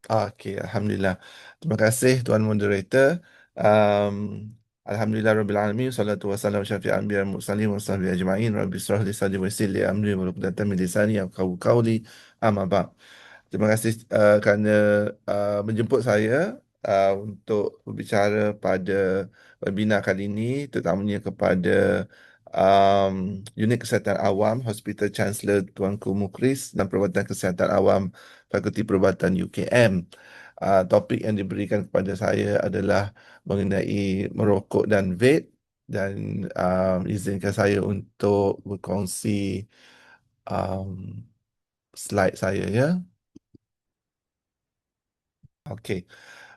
Okey, Alhamdulillah. Terima kasih Tuan Moderator. Um, Alhamdulillah Rabbil Alamin. Salatu wassalam syafi'i anbiya mursalin wa sahbihi ajma'in. Rabbi israh li sadri wa yassir li amri wa uqdatan min lisani yafqahu qawli. Amma ba'd. Terima kasih kerana menjemput saya untuk berbicara pada webinar kali ini, terutamanya kepada Unit Kesihatan Awam Hospital Chancellor Tuanku Mukris dan Perubatan Kesihatan Awam Fakulti Perubatan UKM. Topik yang diberikan kepada saya adalah mengenai merokok dan vape, dan izinkan saya untuk berkongsi um, slide saya, ya. Okey.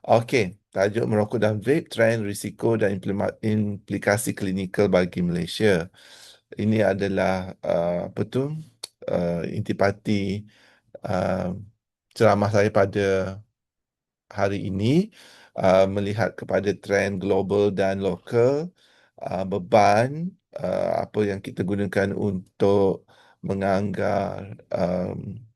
Okey, tajuk merokok dan vape, trend, risiko dan implikasi klinikal bagi Malaysia. Ini adalah apa tu? Intipati uh, ceramah saya pada hari ini, melihat kepada trend global dan lokal, beban apa yang kita gunakan untuk menganggar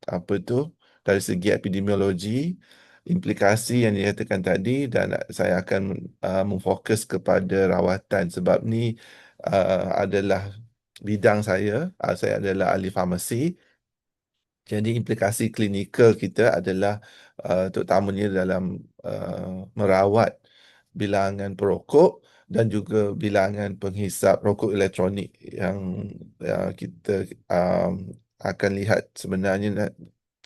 apa itu dari segi epidemiologi, implikasi yang dinyatakan tadi, dan saya akan memfokus kepada rawatan sebab ni adalah bidang saya. Saya adalah ahli farmasi. Jadi implikasi klinikal kita adalah terutamanya dalam merawat bilangan perokok dan juga bilangan penghisap rokok elektronik yang kita um, akan lihat sebenarnya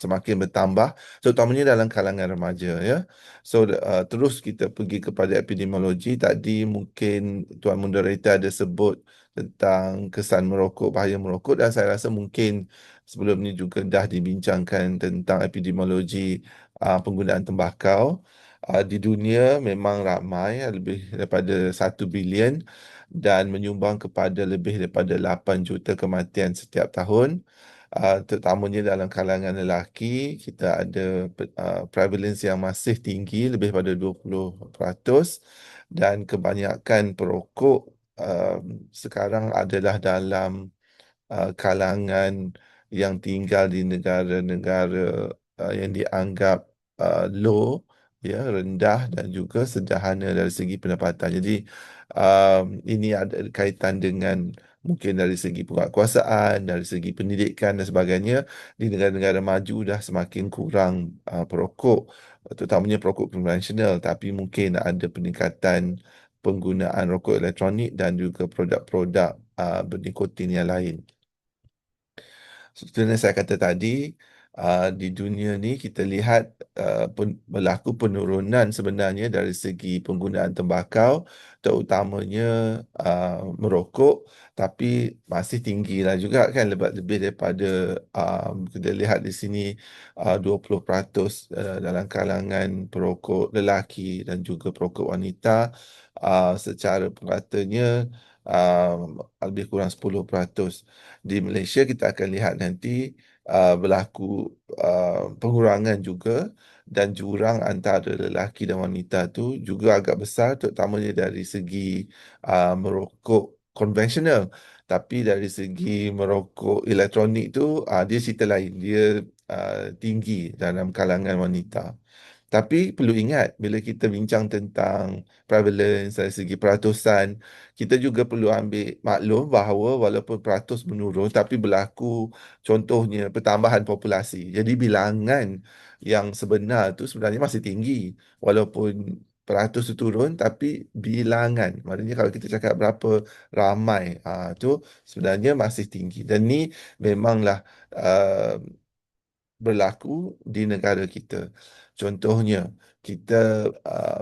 semakin bertambah, terutamanya dalam kalangan remaja, ya. So terus kita pergi kepada epidemiologi. Tadi mungkin Tuan Moderator ada sebut tentang kesan merokok, bahaya merokok, dan saya rasa mungkin sebelum ni juga dah dibincangkan tentang epidemiologi penggunaan tembakau. Di dunia memang ramai, lebih daripada 1 bilion, dan menyumbang kepada lebih daripada 8 juta kematian setiap tahun. Terutamanya dalam kalangan lelaki, kita ada prevalence yang masih tinggi, lebih daripada 20%, dan kebanyakan perokok sekarang adalah dalam kalangan yang tinggal di negara-negara yang dianggap low, ya, rendah dan juga sederhana dari segi pendapatan. Jadi ini ada kaitan dengan mungkin dari segi penguatkuasaan, dari segi pendidikan dan sebagainya. Di negara-negara maju dah semakin kurang perokok, terutamanya perokok konvensional, tapi mungkin ada peningkatan penggunaan rokok elektronik dan juga produk-produk bernikotin yang lain. Seperti yang saya kata tadi, di dunia ni kita lihat berlaku penurunan sebenarnya dari segi penggunaan tembakau, terutamanya merokok, tapi masih tinggi lah juga kan, lebih daripada kita lihat di sini 20% dalam kalangan perokok lelaki dan juga perokok wanita. Secara puratanya lebih kurang 10%. Di Malaysia kita akan lihat nanti berlaku pengurangan juga, dan jurang antara lelaki dan wanita tu juga agak besar, terutamanya dari segi merokok konvensional. Tapi dari segi merokok elektronik tu, dia cerita lain. Dia tinggi dalam kalangan wanita. Tapi perlu ingat, bila kita bincang tentang prevalence dari segi peratusan, kita juga perlu ambil maklum bahawa walaupun peratus menurun, tapi berlaku contohnya pertambahan populasi. Jadi bilangan yang sebenar tu sebenarnya masih tinggi. Walaupun peratus tu turun, tapi bilangan, maknanya kalau kita cakap berapa ramai, tu sebenarnya masih tinggi. Dan ni memanglah uh, berlaku di negara kita. Contohnya, kita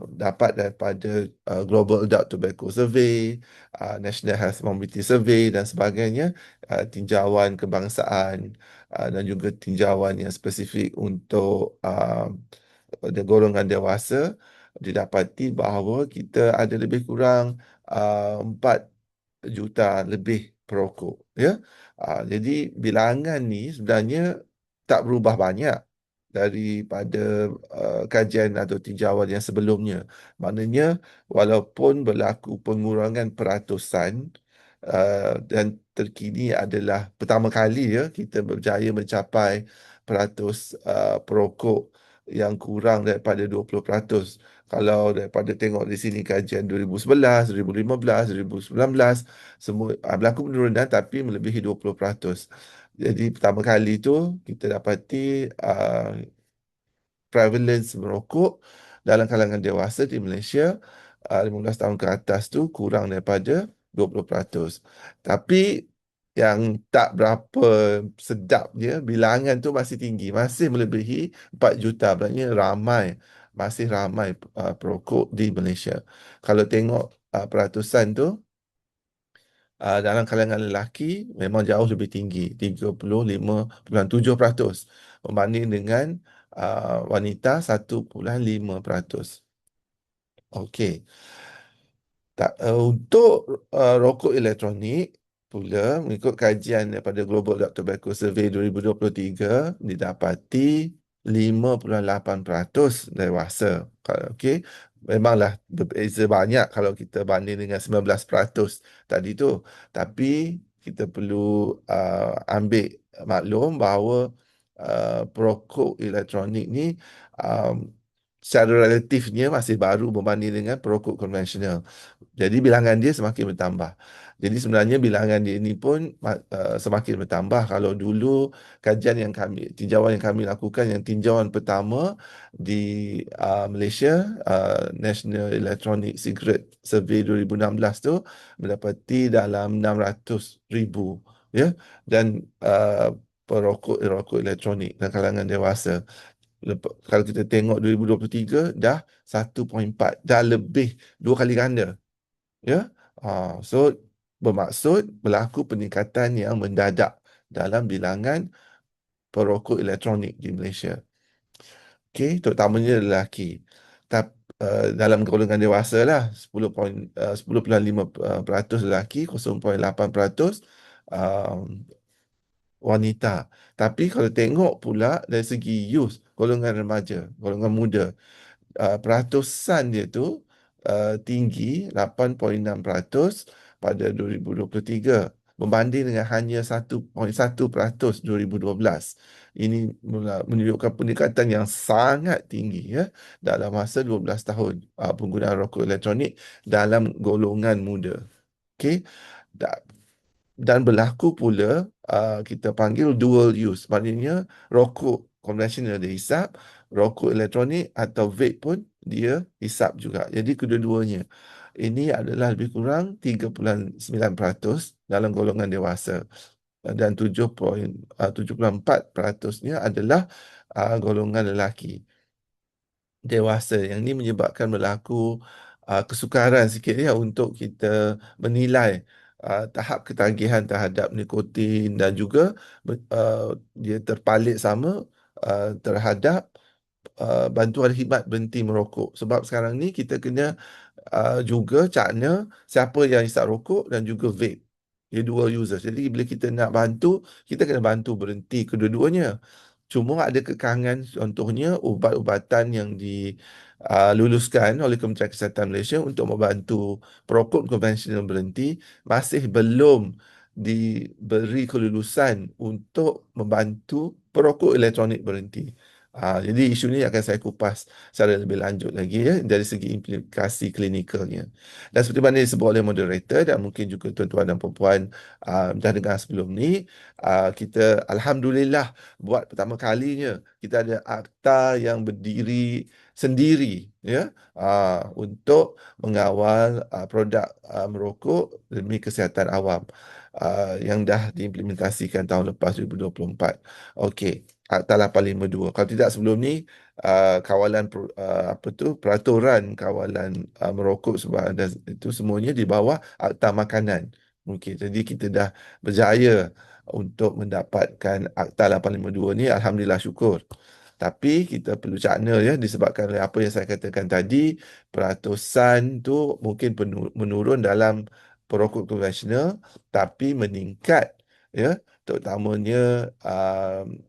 dapat daripada Global Adult Tobacco Survey, National Health Mobility Survey dan sebagainya, tinjauan kebangsaan dan juga tinjauan yang spesifik untuk golongan dewasa, didapati bahawa kita ada lebih kurang 4 juta lebih perokok, ya. Jadi bilangan ni sebenarnya tak berubah banyak daripada kajian atau tinjauan yang sebelumnya. Maknanya walaupun berlaku pengurangan peratusan, dan terkini adalah pertama kali, ya, kita berjaya mencapai peratus perokok yang kurang daripada 20%. Kalau daripada tengok di sini kajian 2011, 2015, 2019, semua berlaku penurunan tapi melebihi 20%. Jadi pertama kali tu kita dapati prevalence merokok dalam kalangan dewasa di Malaysia 15 tahun ke atas tu kurang daripada 20%. Tapi yang tak berapa sedap dia, bilangan tu masih tinggi, masih melebihi 4 juta. Berarti masih ramai perokok di Malaysia. Kalau tengok peratusan tu, dalam kalangan lelaki memang jauh lebih tinggi, 35.7% berbanding dengan wanita 1.5%. Okey. Tak, untuk rokok elektronik pula mengikut kajian daripada Global Dark Tobacco Survey 2023 didapati 5.8% dewasa. Okey. Memanglah berbeza banyak kalau kita banding dengan 19% tadi tu. Tapi kita perlu ambil maklum bahawa perokok elektronik ni um, secara relatifnya masih baru berbanding dengan perokok konvensional. Jadi bilangan dia semakin bertambah. Jadi sebenarnya bilangan dia ini pun semakin bertambah. Kalau dulu tinjauan yang kami lakukan, yang tinjauan pertama di Malaysia, National Electronic Cigarette Survey 2016 tu mendapati dalam 600,000, ya, dan perokok elektronik dalam kalangan dewasa. Kalau kita tengok 2023 dah 1.4, dah lebih 2 kali ganda, ya. So bermaksud berlaku peningkatan yang mendadak dalam bilangan perokok elektronik di Malaysia. Okey, terutamanya lelaki. Tapi dalam golongan dewasa lah 10.5% lelaki, 0.8% wanita. Tapi kalau tengok pula dari segi youth, golongan remaja, golongan muda, peratusan dia tu tinggi 8.6% pada 2023 berbanding dengan hanya 1.1% 2012. Ini menunjukkan peningkatan yang sangat tinggi, ya, dalam masa 12 tahun penggunaan rokok elektronik dalam golongan muda. Okey. Dan berlaku pula kita panggil dual use. Maknanya rokok konvensional dia hisap, rokok elektronik atau vape pun dia hisap juga. Jadi kedua-duanya. Ini adalah lebih kurang 3.9% dalam golongan dewasa dan 7.4%-nya adalah golongan lelaki dewasa. Yang ini menyebabkan berlaku kesukaran sikit, ya, untuk kita menilai tahap ketagihan terhadap nikotin dan juga dia terpalit sama terhadap bantuan khidmat berhenti merokok. Sebab sekarang ni kita kena juga cakna siapa yang hisap rokok dan juga vape. Dia dual users. Jadi bila kita nak bantu, kita kena bantu berhenti kedua-duanya. Cuma ada kekangan, contohnya ubat-ubatan yang diluluskan oleh Kementerian Kesihatan Malaysia untuk membantu perokok konvensional berhenti masih belum diberi kelulusan untuk membantu perokok elektronik berhenti. Jadi isu ni akan saya kupas secara lebih lanjut lagi, ya, dari segi implikasi klinikalnya. Dan seperti mana disebut oleh moderator dan mungkin juga tuan-tuan dan puan-puan dah dengar sebelum ni, kita Alhamdulillah buat pertama kalinya kita ada akta yang berdiri sendiri, ya, untuk mengawal produk merokok demi kesihatan awam yang dah diimplementasikan tahun lepas 2024. Okey, Akta 852. Kalau tidak sebelum ni apa tu, peraturan kawalan merokok sebab itu semuanya di bawah Akta Makanan. Mungkin jadi kita dah berjaya untuk mendapatkan Akta 852 ni, alhamdulillah, syukur. Tapi kita perlu cakna, ya, disebabkan oleh apa yang saya katakan tadi, peratusan tu mungkin menurun dalam perokok konvensional tapi meningkat, ya, terutamanya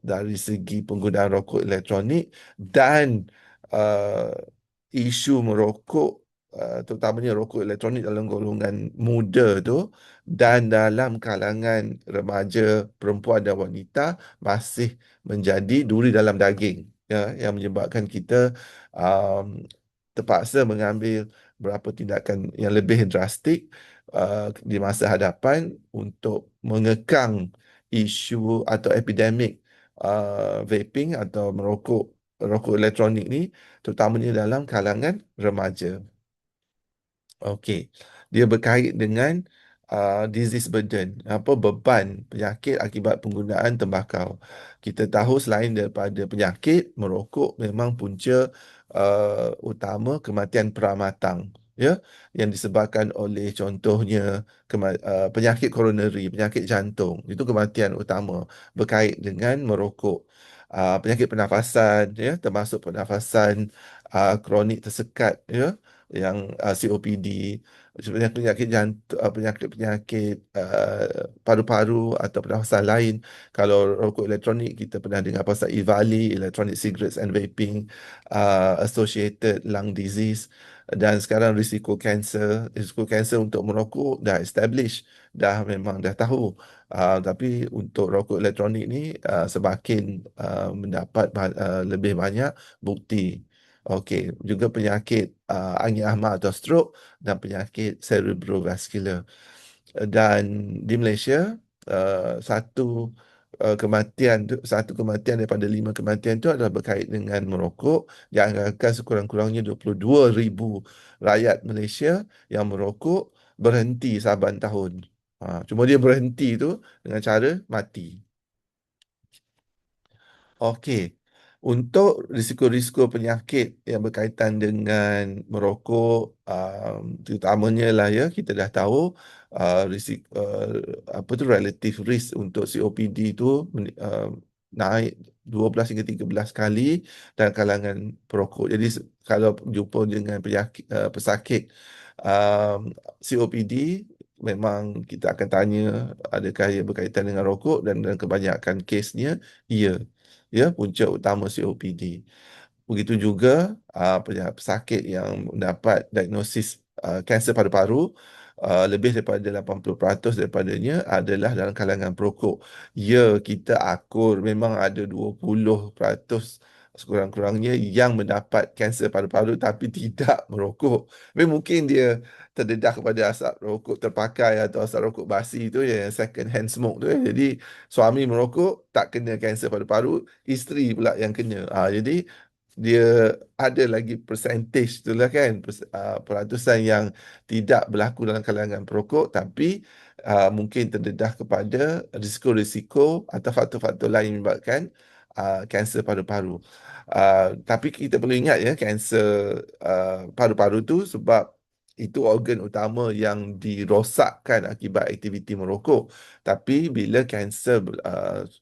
dari segi penggunaan rokok elektronik dan uh, isu merokok, terutamanya rokok elektronik dalam golongan muda tu dan dalam kalangan remaja, perempuan dan wanita masih menjadi duri dalam daging. ya, yang menyebabkan kita um, terpaksa mengambil beberapa tindakan yang lebih drastik di masa hadapan untuk mengekang isu atau epidemik vaping atau rokok elektronik ni, terutamanya dalam kalangan remaja. Okey, dia berkait dengan disease burden, apa beban penyakit akibat penggunaan tembakau. Kita tahu selain daripada penyakit, merokok memang punca utama kematian pramatang, ya, yang disebabkan oleh contohnya penyakit koroneri, penyakit jantung. Itu kematian utama berkait dengan merokok. Penyakit pernafasan, ya, termasuk pernafasan kronik tersekat, ya, yang COPD, penyakit jantung, penyakit paru-paru atau pernafasan lain. Kalau rokok elektronik, kita pernah dengar pasal EVALI, Electronic Cigarettes and Vaping Associated Lung Disease. Dan sekarang risiko kanser untuk merokok dah establish, memang dah tahu. Tapi untuk rokok elektronik ni semakin lebih banyak bukti. Okey, juga penyakit angin ahmad atau stroke dan penyakit cerebrovascular. Dan di Malaysia, satu kematian daripada 5 kematian itu adalah berkait dengan merokok. Dianggarkan sekurang-kurangnya 22,000 rakyat Malaysia yang merokok berhenti saban tahun. Cuma dia berhenti tu dengan cara mati. Okey, untuk risiko-risiko penyakit yang berkaitan dengan merokok, terutamanya lah, ya, kita dah tahu risiko apa tu, relative risk untuk COPD tu naik 12 hingga 13 kali dalam kalangan perokok. Jadi kalau jumpa dengan pesakit um, COPD, memang kita akan tanya adakah ia berkaitan dengan rokok, dan kebanyakan kesnya ya, punca utama COPD. Begitu juga pesakit yang mendapat diagnosis kanser paru-paru, lebih daripada 80% daripadanya adalah dalam kalangan perokok. Ya, kita akur memang ada 20% sekurang-kurangnya yang mendapat kanser paru-paru tapi tidak merokok. Tapi mungkin dia terdedah kepada asap rokok terpakai atau asap rokok basi tu, yang second hand smoke tu. Jadi suami merokok tak kena kanser paru-paru, isteri pula yang kena. Jadi dia ada lagi percentage tu lah kan, peratusan yang tidak berlaku dalam kalangan perokok, tapi mungkin terdedah kepada risiko-risiko atau faktor-faktor lain yang menyebabkan kanser paru-paru. Tapi kita perlu ingat, ya, kanser paru-paru tu sebab itu organ utama yang dirosakkan akibat aktiviti merokok. Tapi bila kanser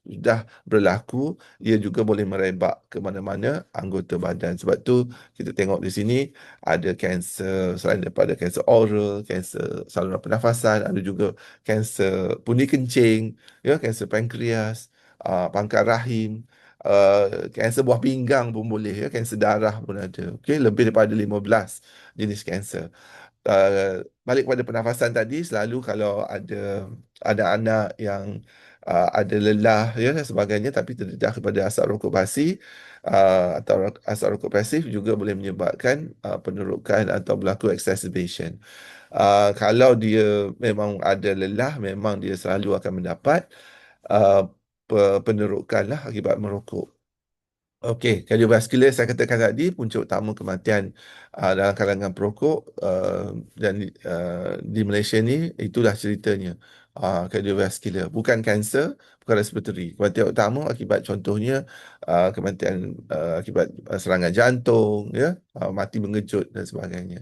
sudah berlaku, ia juga boleh merebak ke mana-mana anggota badan. Sebab tu kita tengok di sini ada kanser selain daripada kanser oral, kanser saluran pernafasan, ada juga kanser pundi kencing, ya, kanser pankreas, pangkal rahim, kanser buah pinggang pun boleh, ya, kanser darah pun ada. Okey, lebih daripada 15 jenis kanser. Balik kepada pernafasan tadi, selalu kalau ada anak yang ada lelah, ya, dan sebagainya, tapi terdedah kepada asap rokok basi atau asap rokok pasif, juga boleh menyebabkan penerokan atau berlaku exacerbation. Kalau dia memang ada lelah, memang dia selalu akan mendapat uh, penerokan lah akibat merokok. Okey, kardiovaskular saya katakan tadi punca utama kematian dalam kalangan perokok, dan di Malaysia ni itulah ceritanya. Kardiovaskular, bukan kanser, bukan respiratory. Kematian utama akibat contohnya kematian akibat serangan jantung, ya, mati mengejut dan sebagainya.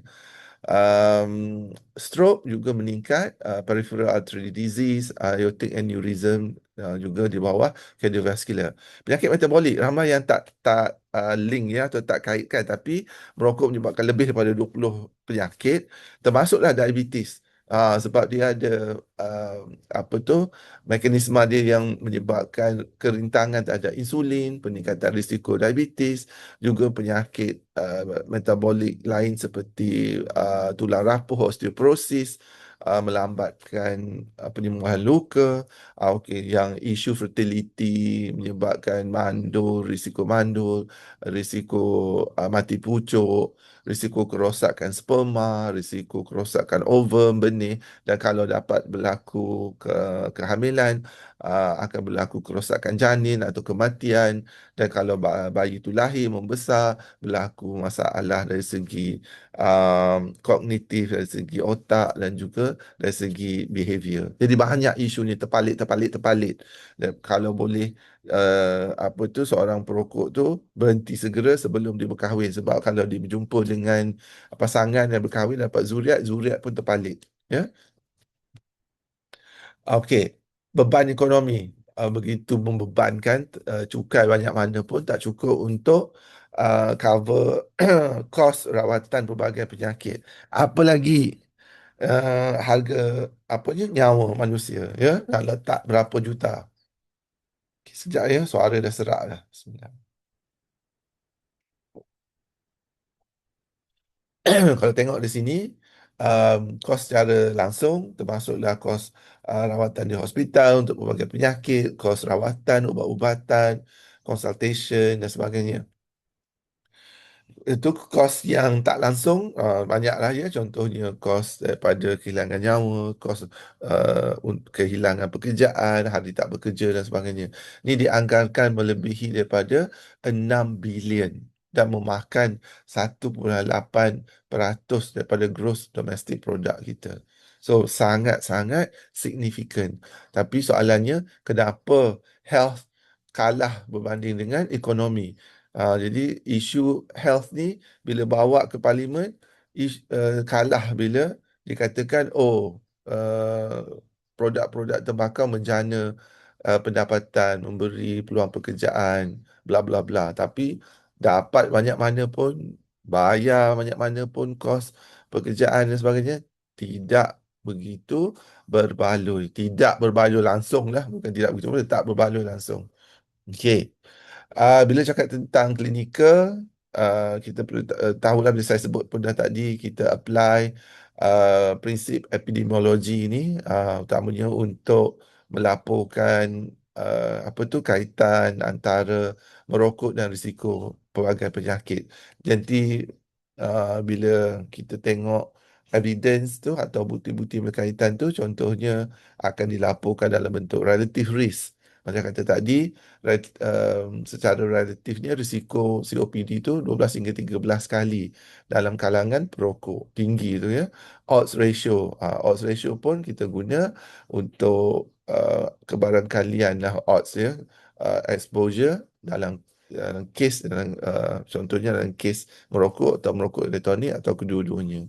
Stroke juga meningkat, peripheral artery disease, aortic aneurysm juga di bawah kardiovaskular. Penyakit metabolik ramai yang tak link, ya, atau tak kaitkan, tapi merokok menyebabkan lebih daripada 20 penyakit, termasuklah diabetes. Sebab dia ada apa tu, mekanisme dia yang menyebabkan kerintangan terhadap insulin, peningkatan risiko diabetes, juga penyakit metabolik lain seperti tulang rapuh, osteoporosis, melambatkan penyembuhan luka, okey, yang isu fertility menyebabkan mandul, risiko mandul, risiko mati pucuk, risiko kerosakan sperma, risiko kerosakan ovum, benih, dan kalau dapat berlaku kehamilan, akan berlaku kerosakan janin atau kematian, dan kalau bayi itu lahir membesar, berlaku masalah dari segi kognitif, dari segi otak, dan juga dari segi behavior. Jadi banyak isu ni, terpalit, terpalit, terpalit. Dan kalau boleh, apa tu, seorang perokok tu berhenti segera sebelum dia berkahwin, sebab kalau dia berjumpa dengan pasangan yang berkahwin dapat zuriat, zuriat pun terpalit. Ya. Okey, beban ekonomi begitu membebankan, cukai banyak mana pun tak cukup untuk cover kos rawatan pelbagai penyakit. Apa lagi harga apa ni, nyawa manusia, ya, nak letak berapa juta. Okay, sekejap ya, suara dah serak dah. Bismillah. Kalau tengok di sini, kos secara langsung termasuklah kos rawatan di hospital untuk pelbagai penyakit, kos rawatan, ubat-ubatan, consultation dan sebagainya. Itu kos yang tak langsung, banyaklah ya, contohnya kos daripada kehilangan nyawa, kos kehilangan pekerjaan, hari tak bekerja dan sebagainya. Ini dianggarkan melebihi daripada 6 bilion dan memakan 1,8% daripada gross domestic product kita. So sangat-sangat signifikan. Tapi soalannya, kenapa health kalah berbanding dengan ekonomi? Jadi isu health ni bila bawa ke parlimen, kalah bila dikatakan, oh, produk-produk tembakau menjana pendapatan, memberi peluang pekerjaan, bla bla bla. Tapi dapat banyak mana pun, bayar banyak mana pun kos pekerjaan dan sebagainya, tidak begitu berbaloi. Tidak berbaloi langsung lah, bukan tidak begitu, tak berbaloi langsung. Okey. Bila cakap tentang klinikal, kita perlu tahulah, bila saya sebut pun dah tadi, kita apply prinsip epidemiologi ni, utamanya untuk melaporkan apa tu, kaitan antara merokok dan risiko pelbagai penyakit. Jadi bila kita tengok evidence tu atau bukti-bukti berkaitan tu, contohnya akan dilaporkan dalam bentuk relative risk. Macam kata tadi, secara relatifnya risiko COPD tu 12 hingga 13 kali dalam kalangan perokok. Tinggi tu ya. Odds ratio pun kita guna untuk kebarangkalian lah, odds ya. Exposure dalam kes, contohnya dalam kes merokok atau merokok elektronik atau kedua-duanya.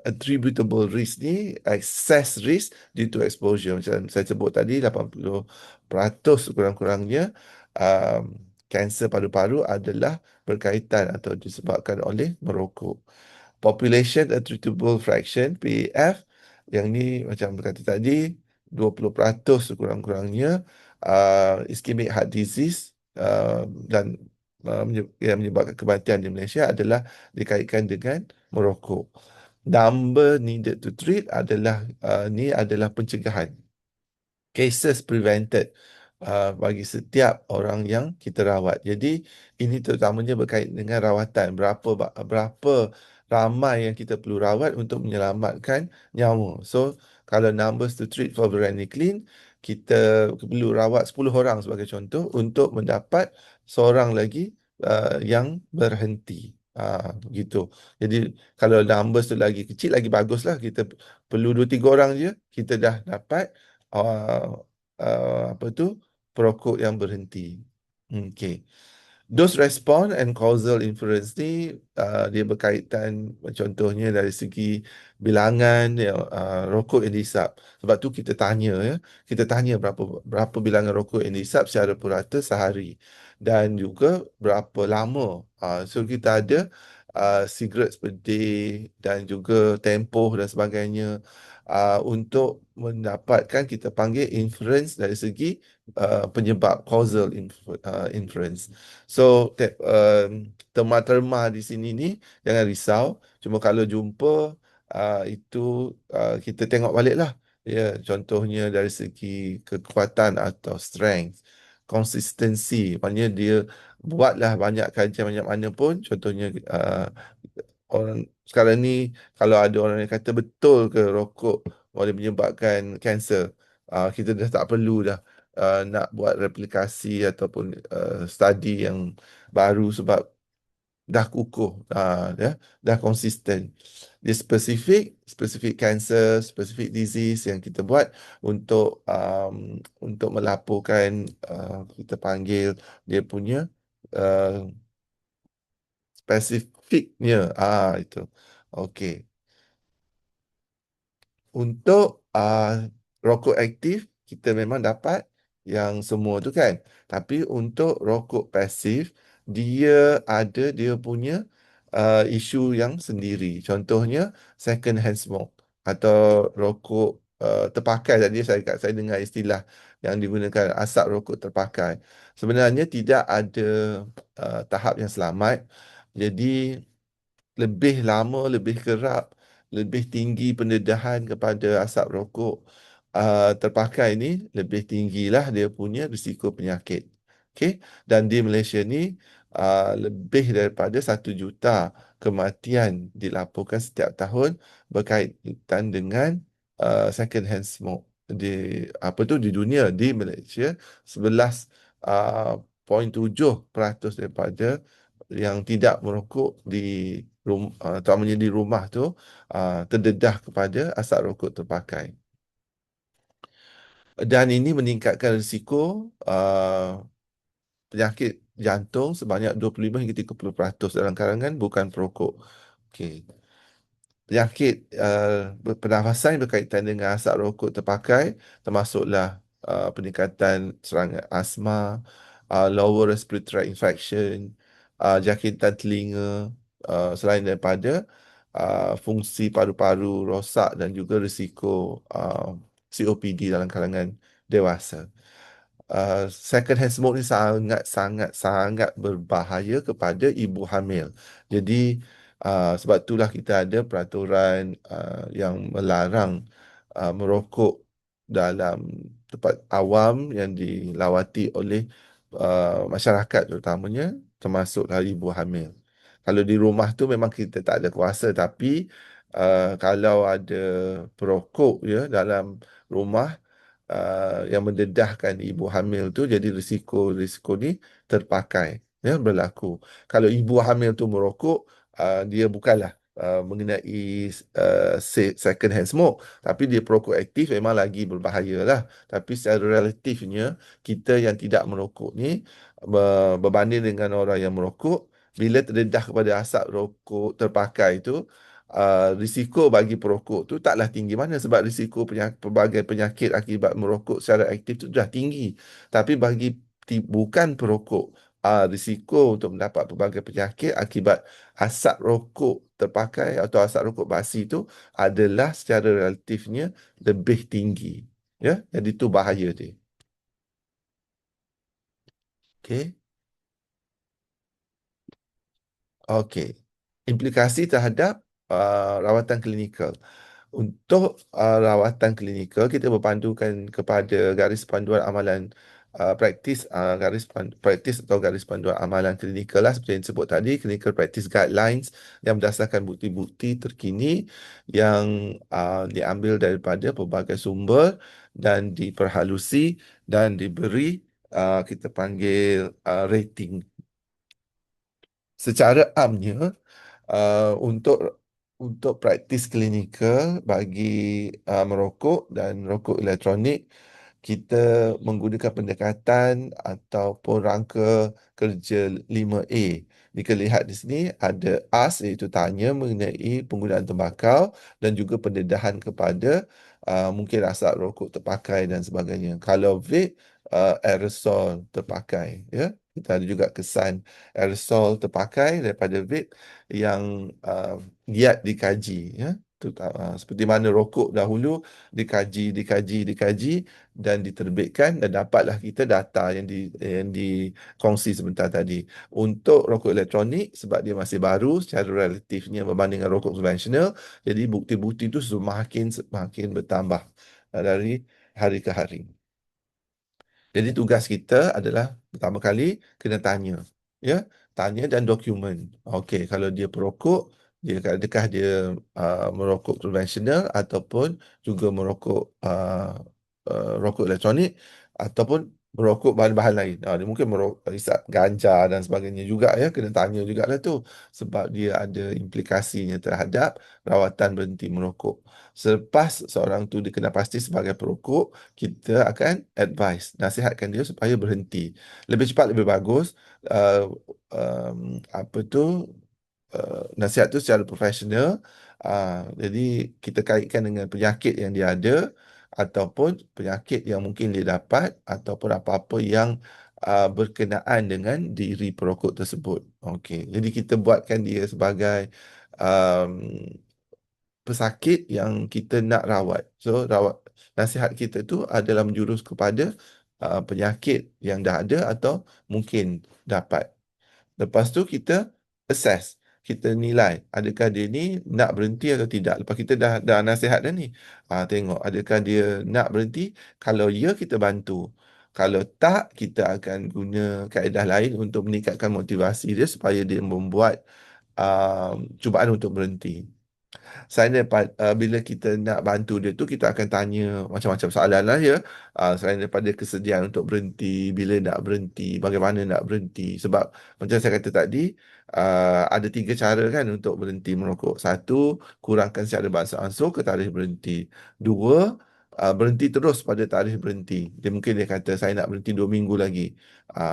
Attributable risk ni, excess risk due to exposure. Macam saya sebut tadi, 80% kurang-kurangnya kanser paru-paru adalah berkaitan atau disebabkan oleh merokok. Population Attributable Fraction, PAF, yang ni macam berkata tadi, 20% kurang-kurangnya ischemic heart disease, dan yang menyebabkan kematian di Malaysia adalah dikaitkan dengan merokok. Number needed to treat adalah ni adalah pencegahan, cases prevented, bagi setiap orang yang kita rawat. Jadi ini terutamanya berkait dengan rawatan. Berapa ramai yang kita perlu rawat untuk menyelamatkan nyawa. So kalau numbers to treat for varenicline, kita perlu rawat 10 orang sebagai contoh untuk mendapat seorang lagi yang berhenti. Gitu. Jadi kalau numbers tu lagi kecil, lagi baguslah. Kita perlu 2-3 orang je, kita dah dapat apa tu, perokok yang berhenti. Okey. Dose response and causal inference ni dia berkaitan, contohnya dari segi bilangan ya, rokok yang dihisap. Sebab tu kita tanya ya, kita tanya berapa bilangan rokok yang dihisap secara purata sehari, dan juga berapa lama. So kita ada cigarettes per day dan juga tempoh dan sebagainya, untuk mendapatkan, kita panggil inference dari segi penyebab, causal inference. So terma-terma di sini ni jangan risau. Cuma kalau jumpa itu kita tengok baliklah. Ya, contohnya dari segi kekuatan atau strength, konsistensi, maknanya dia buatlah banyak kajian banyak mana pun, contohnya orang sekarang ni kalau ada orang yang kata betul ke rokok boleh menyebabkan kanser, kita dah tak perlu dah nak buat replikasi ataupun study yang baru sebab dah kukuh, ya, dah konsisten. Dia spesifik cancer, spesifik disease yang kita buat untuk melaporkan, kita panggil dia punya uh, spesifiknya. Itu. Okey. Untuk rokok aktif, kita memang dapat yang semua tu kan. Tapi untuk rokok pasif, dia punya isu yang sendiri. Contohnya, second hand smoke atau rokok terpakai. Tadi saya dengar istilah yang digunakan, asap rokok terpakai. Sebenarnya tidak ada tahap yang selamat. Jadi, lebih lama, lebih kerap, lebih tinggi pendedahan kepada asap rokok terpakai ni, lebih tinggilah dia punya risiko penyakit. Okey, dan di Malaysia ni lebih daripada 1 juta kematian dilaporkan setiap tahun berkaitan dengan second hand smoke di di dunia. Di Malaysia 11.7% daripada yang tidak merokok terutamanya di rumah tu terdedah kepada asap rokok terpakai. Dan ini meningkatkan risiko penyakit jantung sebanyak 25 hingga 30% dalam kalangan bukan perokok. Okey. Penyakit pernafasan yang berkaitan dengan asap rokok terpakai termasuklah peningkatan serangan asma, lower respiratory tract infection, jangkitan telinga, selain daripada fungsi paru-paru rosak dan juga risiko COPD dalam kalangan dewasa. Second hand smoke ni sangat sangat sangat berbahaya kepada ibu hamil. Jadi sebab itulah kita ada peraturan yang melarang merokok dalam tempat awam yang dilawati oleh masyarakat terutamanya, termasuklah ibu hamil. Kalau di rumah tu memang kita tak ada kuasa, tapi kalau ada perokok ya dalam rumah yang mendedahkan ibu hamil tu, jadi risiko ni terpakai, ya, berlaku. Kalau ibu hamil tu merokok, dia bukanlah mengenai second hand smoke, tapi dia perokok aktif, memang lagi berbahaya lah. Tapi secara relatifnya, kita yang tidak merokok ni berbanding dengan orang yang merokok, bila terdedah kepada asap rokok terpakai tu, risiko bagi perokok tu taklah tinggi mana, sebab risiko pelbagai penyakit akibat merokok secara aktif tu dah tinggi. Tapi bagi bukan perokok, risiko untuk mendapat pelbagai penyakit akibat asap rokok terpakai atau asap rokok basi tu adalah secara relatifnya lebih tinggi. Ya, jadi itu bahaya dia. Okey. Okey. Implikasi terhadap rawatan klinikal. Untuk rawatan klinikal, kita berpandukan kepada garis panduan amalan praktis atau garis panduan amalan klinikal lah, seperti yang disebut tadi, clinical practice guidelines yang berdasarkan bukti-bukti terkini yang diambil daripada pelbagai sumber dan diperhalusi dan diberi kita panggil rating. Secara amnya, untuk praktis klinikal bagi merokok dan rokok elektronik, kita menggunakan pendekatan ataupun rangka kerja 5A. Jika lihat di sini ada ask, iaitu tanya mengenai penggunaan tembakau dan juga pendedahan kepada mungkin asap rokok terpakai dan sebagainya. Kalau vape, aerosol terpakai, ya. Kita ada juga kesan aerosol terpakai daripada vape yang giat dikaji, ya. Seperti mana rokok dahulu dikaji dan diterbitkan dan dapatlah kita data yang dikongsi sebentar tadi. Untuk rokok elektronik sebab dia masih baru secara relatifnya berbanding dengan rokok konvensional, jadi bukti-bukti itu semakin bertambah dari hari ke hari. Jadi tugas kita adalah pertama kali kena tanya, ya, tanya dan dokumen. Okey, kalau dia perokok, adakah dia merokok konvensional ataupun juga merokok rokok elektronik ataupun merokok bahan-bahan lain. Dia mungkin merokok isap ganja dan sebagainya juga, ya, kena tanya jugalah tu sebab dia ada implikasinya terhadap rawatan berhenti merokok. Selepas seorang tu dikenal pasti sebagai perokok, kita akan advise, nasihatkan dia supaya berhenti. Lebih cepat lebih bagus. Uh, Apa tu? Nasihat tu secara profesional. Jadi kita kaitkan dengan penyakit yang dia ada ataupun penyakit yang mungkin dia dapat ataupun apa-apa yang berkenaan dengan diri perokok tersebut. Okey. Jadi kita buatkan dia sebagai um, pesakit yang kita nak rawat. So, nasihat kita tu adalah menjurus kepada penyakit yang dah ada atau mungkin dapat. Lepas tu kita assess, kita nilai adakah dia ni nak berhenti atau tidak. Lepas kita dah nasihat dah ni, tengok adakah dia nak berhenti. Kalau ya, kita bantu. Kalau tak, kita akan guna kaedah lain untuk meningkatkan motivasi dia supaya dia membuat cubaan untuk berhenti. Selain daripada bila kita nak bantu dia tu, kita akan tanya macam-macam soalan lah, ya. Selain daripada kesediaan untuk berhenti, bila nak berhenti, bagaimana nak berhenti. Sebab macam saya kata tadi, ada 3 cara kan untuk berhenti merokok. Satu, kurangkan secara beransur-ansur ke tarikh berhenti. Dua, berhenti terus pada tarikh berhenti. Dia mungkin dia kata saya nak berhenti 2 minggu lagi.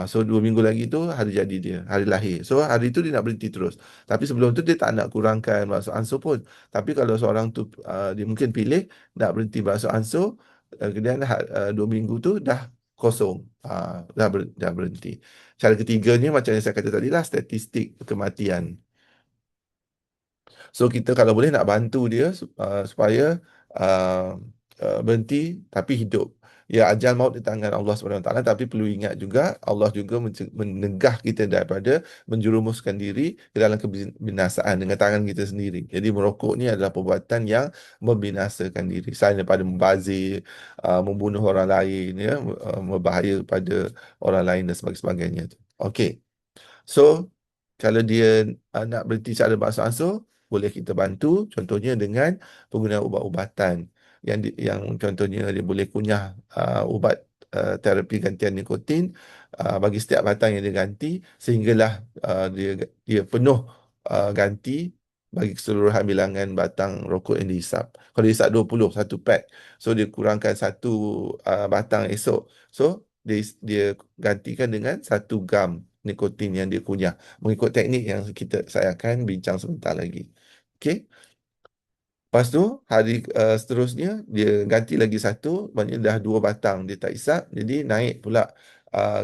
So 2 minggu lagi tu hari jadi dia, hari lahir. So hari tu dia nak berhenti terus. Tapi sebelum tu dia tak nak kurangkan beransur-ansur pun. Tapi kalau seorang tu dia mungkin pilih nak berhenti beransur-ansur, kemudian 2 minggu tu dah kosong, dah berhenti. Cara ketiganya macam yang saya kata tadi lah, statistik kematian. So kita kalau boleh nak bantu dia supaya uh, berhenti tapi hidup. Ya, ajal maut di tangan Allah SWT, tapi perlu ingat juga Allah juga menegah kita daripada menjerumuskan diri ke dalam kebinasaan dengan tangan kita sendiri. Jadi merokok ni adalah perbuatan yang membinasakan diri. Selain daripada membazir, membunuh orang lain, ya, berbahaya pada orang lain dan sebagainya. Okey. So, kalau dia nak berhenti secara beransur-ansur, boleh kita bantu. Contohnya dengan penggunaan ubat-ubatan. Yang contohnya dia boleh kunyah ubat terapi gantian nikotin bagi setiap batang yang dia ganti, sehinggalah dia penuh ganti bagi keseluruhan bilangan batang rokok yang dihisap. Kalau dia hisap 20, satu pack. So dia kurangkan satu batang esok. So dia gantikan dengan 1 gram nikotin yang dia kunyah, mengikut teknik yang saya akan bincang sebentar lagi. Okey. Lepas tu hari seterusnya dia ganti lagi satu, maknanya dah 2 batang dia tak isap, jadi naik pula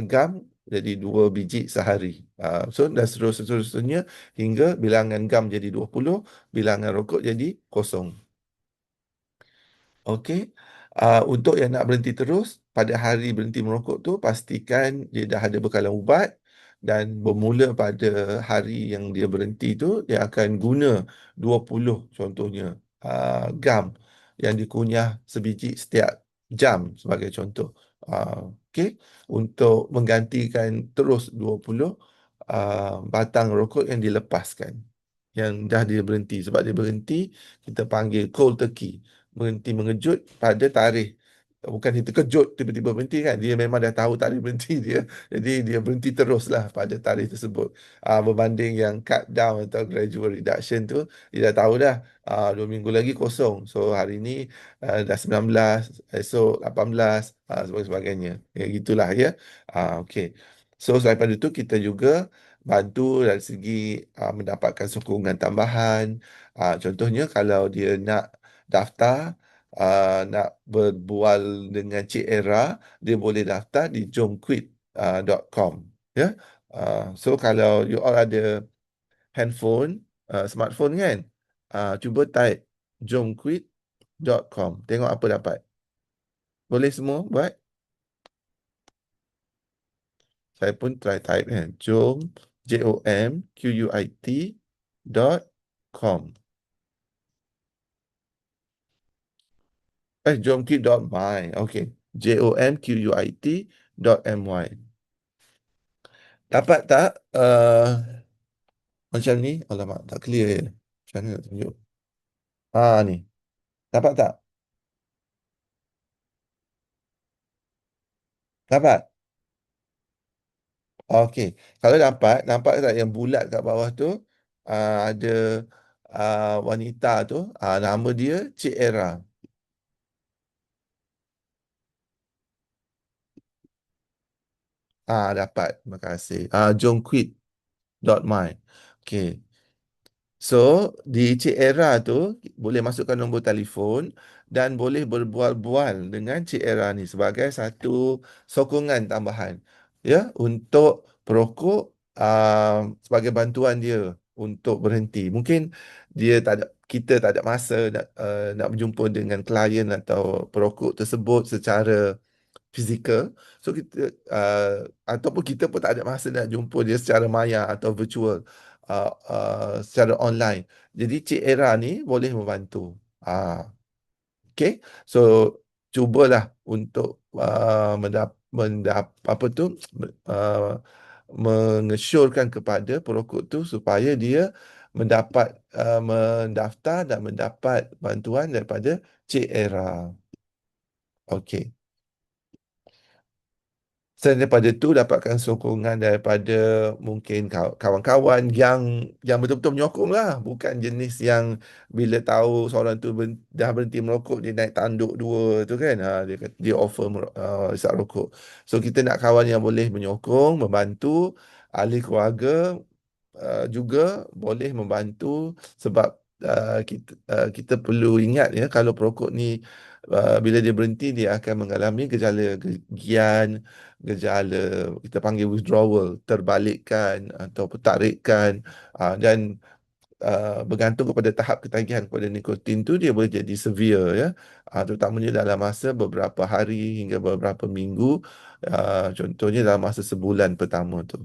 gam jadi 2 biji sehari. So dah seterusnya hingga bilangan gam jadi 20, bilangan rokok jadi kosong. Okey. Untuk yang nak berhenti terus, pada hari berhenti merokok tu, pastikan dia dah ada bekalan ubat dan bermula pada hari yang dia berhenti tu, dia akan guna 20 contohnya gam yang dikunyah sebiji setiap jam sebagai contoh. Okey. Untuk menggantikan terus 20 batang rokok yang dilepaskan, yang dah dia berhenti. Sebab dia berhenti, kita panggil cold turkey, berhenti mengejut pada tarikh. Bukan dia terkejut tiba-tiba berhenti kan. Dia memang dah tahu tarikh berhenti dia. Jadi dia berhenti teruslah pada tarikh tersebut. Berbanding yang cut down atau gradual reduction tu, dia dah tahu dah 2 minggu lagi kosong. So hari ni dah 19, esok 18, sebagainya. Ya, gitulah, ya. Okey. So selain pada itu kita juga bantu dari segi mendapatkan sokongan tambahan. Contohnya kalau dia nak daftar, nak berbual dengan Cik Era, dia boleh daftar di jomquit.com. Ya. So kalau you all ada handphone, smartphone kan, cuba type jomquit.com. Tengok apa dapat. Boleh semua buat? Saya pun try type kan. jomquit.com. Jomquit.my. Okay. jomquit.my. Dapat tak? Macam ni. Alamak, tak clear je. Macam mana nak tunjuk? Ni. Dapat tak? Dapat? Okey. Kalau dapat, nampak tak yang bulat kat bawah tu? Ada wanita tu. Nama dia Cik Era. Dapat. Terima kasih. Jomquit.my. Okey. So, di Cik Era tu boleh masukkan nombor telefon dan boleh berbual-bual dengan Cik Era ni sebagai satu sokongan tambahan ya untuk perokok sebagai bantuan dia untuk berhenti. Mungkin dia tak ada kita tak ada masa nak berjumpa dengan klien atau perokok tersebut secara fizikal. So kita ataupun kita pun tak ada masa nak jumpa dia secara maya atau virtual secara online. Jadi Cik Era ni boleh membantu. Okay. So cubalah untuk apa tu mengesyorkan kepada perokok tu supaya dia mendaftar dan mendapat bantuan daripada Cik Era. Okey. Selain daripada tu dapatkan sokongan daripada mungkin kawan-kawan yang betul-betul menyokong lah, bukan jenis yang bila tahu seorang tu dah berhenti merokok dia naik tanduk dua tu kan. Dia offer isap rokok. So kita nak kawan yang boleh menyokong, membantu, ahli keluarga juga boleh membantu sebab kita perlu ingat ya kalau perokok ni bila dia berhenti dia akan mengalami gejala kegian, gejala kita panggil withdrawal, terbalikkan atau tarikan dan bergantung kepada tahap ketagihan kepada nikotin tu dia boleh jadi severe ya. Terutamanya dalam masa beberapa hari hingga beberapa minggu, contohnya dalam masa sebulan pertama tu.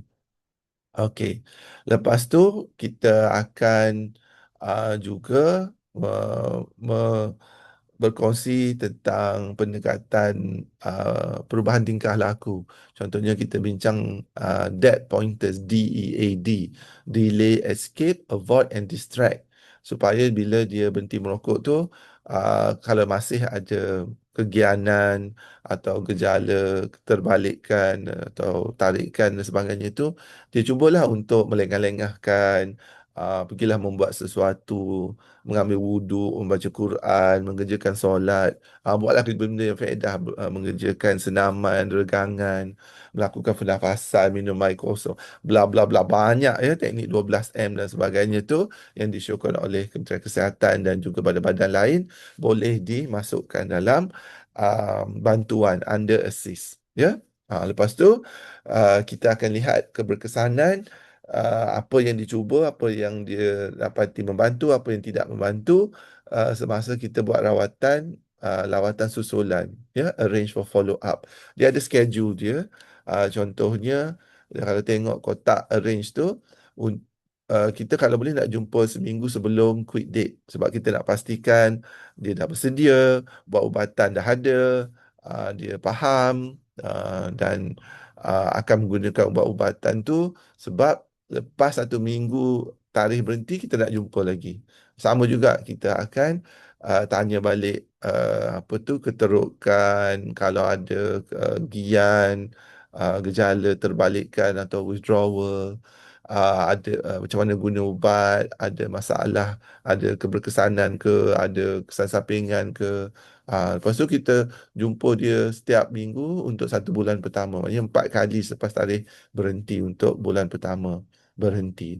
Okey. Lepas tu kita akan juga berkongsi tentang pendekatan perubahan tingkah laku. Contohnya kita bincang DEAD pointers, DEAD, delay, escape, avoid and distract. Supaya bila dia berhenti merokok tu, kalau masih ada kegianan atau gejala keterbalikan atau tarikan dan sebagainya tu, dia cubalah untuk melengah-lengahkan, pergilah membuat sesuatu, mengambil wuduk, membaca Quran, mengerjakan solat, buatlah benda yang faedah, mengerjakan senaman, regangan, melakukan pernafasan, minum air kosong, bla bla bla, banyak ya teknik 12M dan sebagainya tu yang disyorkan oleh Kementerian Kesihatan dan juga badan-badan lain boleh dimasukkan dalam bantuan under assist ya. Lepas tu kita akan lihat keberkesanan apa yang dicuba, apa yang dia dapati membantu, apa yang tidak membantu semasa kita buat lawatan susulan, ya, arrange for follow up. Dia ada schedule dia. Contohnya, kalau tengok kotak arrange tu, kita kalau boleh nak jumpa seminggu sebelum quick date sebab kita nak pastikan dia dah bersedia, buat ubatan dah ada, dia faham dan akan menggunakan ubat-ubatan tu sebab lepas satu minggu tarikh berhenti kita nak jumpa lagi. Sama juga kita akan tanya balik apa tu keterukan kalau ada gian, gejala terbalikan atau withdrawal, ada macam mana guna ubat, ada masalah, ada keberkesanan ke, ada kesan sampingan ke. Lepas tu kita jumpa dia setiap minggu untuk satu bulan pertama. Maksudnya 4 kali selepas tarikh berhenti untuk bulan pertama berhenti.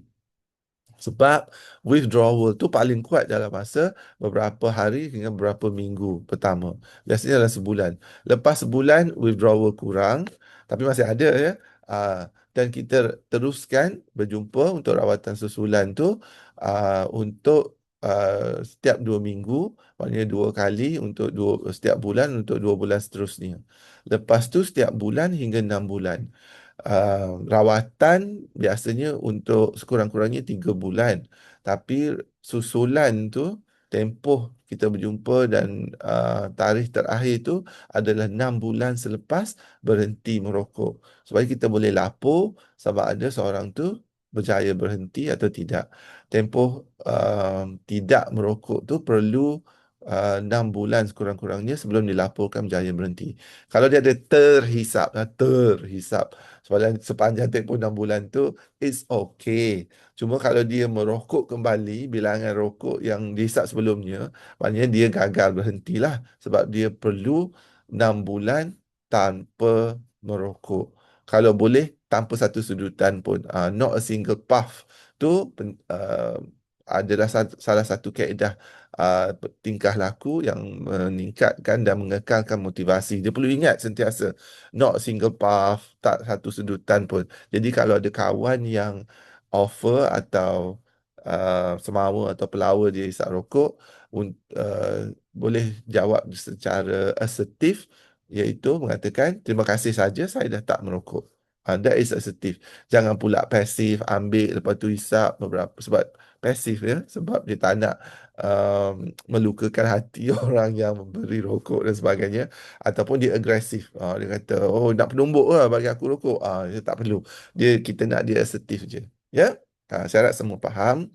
Sebab withdrawal tu paling kuat dalam masa beberapa hari hingga beberapa minggu pertama. Biasanya dalam sebulan. Lepas sebulan withdrawal kurang tapi masih ada ya. Ah, dan kita teruskan berjumpa untuk rawatan susulan tu untuk setiap 2 minggu, maknanya 2 kali untuk setiap bulan untuk 2 bulan seterusnya. Lepas tu setiap bulan hingga 6 bulan. Rawatan biasanya untuk sekurang-kurangnya 3 bulan. Tapi susulan tu, tempoh kita berjumpa dan tarikh terakhir tu adalah 6 bulan selepas berhenti merokok. Supaya kita boleh lapor sama ada seorang tu berjaya berhenti atau tidak. Tempoh tidak merokok tu perlu 6 bulan sekurang-kurangnya sebelum dilaporkan berjaya berhenti. Kalau dia ada terhisap sepanjang tempoh 6 bulan tu, it's okay. Cuma kalau dia merokok kembali, bilangan rokok yang dihisap sebelumnya, maknanya dia gagal berhentilah sebab dia perlu 6 bulan tanpa merokok. Kalau boleh, tanpa satu sedutan pun. Not a single puff tu adalah salah satu kaedah tingkah laku yang meningkatkan dan mengekalkan motivasi. Dia perlu ingat sentiasa, not a single puff, tak satu sedutan pun. Jadi kalau ada kawan yang offer atau semawa atau pelawar dia hisap rokok, boleh jawab secara asertif, iaitu mengatakan terima kasih saja, saya dah tak merokok. That is assertif. Jangan pula pasif, ambil lepas tu hisap beberapa, sebab pasif ya, sebab dia tak nak melukakan hati orang yang memberi rokok dan sebagainya. Ataupun dia agresif. Dia kata, oh nak penumbuk lah bagi aku rokok. Dia tak perlu. Kita nak dia asertif je. Ya? Saya harap semua faham.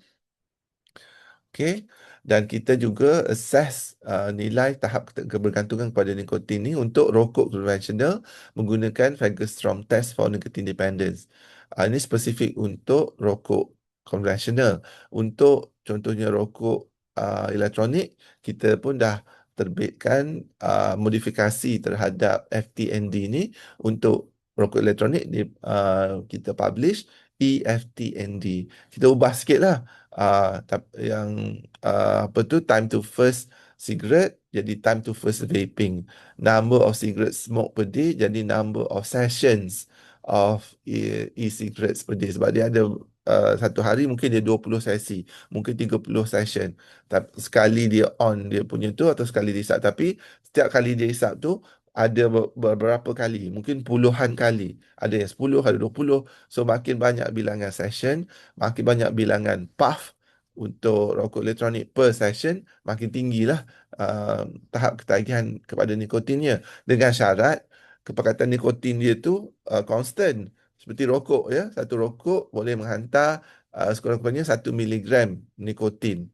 Okey, dan kita juga assess nilai tahap kebergantungan kepada nikotin ni untuk rokok konvensional menggunakan Fagerstrom test for nicotine dependence. Ini spesifik untuk rokok konvensional. Untuk contohnya rokok elektronik, kita pun dah terbitkan modifikasi terhadap FTND ni. Untuk rokok elektronik kita publish EFTND. Kita ubah sikit lah. Yang apa tu, time to first cigarette jadi time to first vaping. Number of cigarettes smoke per day jadi number of sessions of e-cigarettes per day. Sebab dia ada satu hari mungkin dia 20 sesi, mungkin 30 session. Tapi sekali dia on dia punya tu, atau sekali dia hisap. Tapi setiap kali dia hisap tu ada beberapa kali, mungkin puluhan kali. Ada yang 10, ada 20. So makin banyak bilangan session, makin banyak bilangan puff untuk rokok elektronik per session, makin tinggilah tahap ketagihan kepada nikotinnya. Dengan syarat kepekatan nikotin dia tu constant. Seperti rokok ya, satu rokok boleh menghantar sekurang-kurangnya 1 miligram nikotin.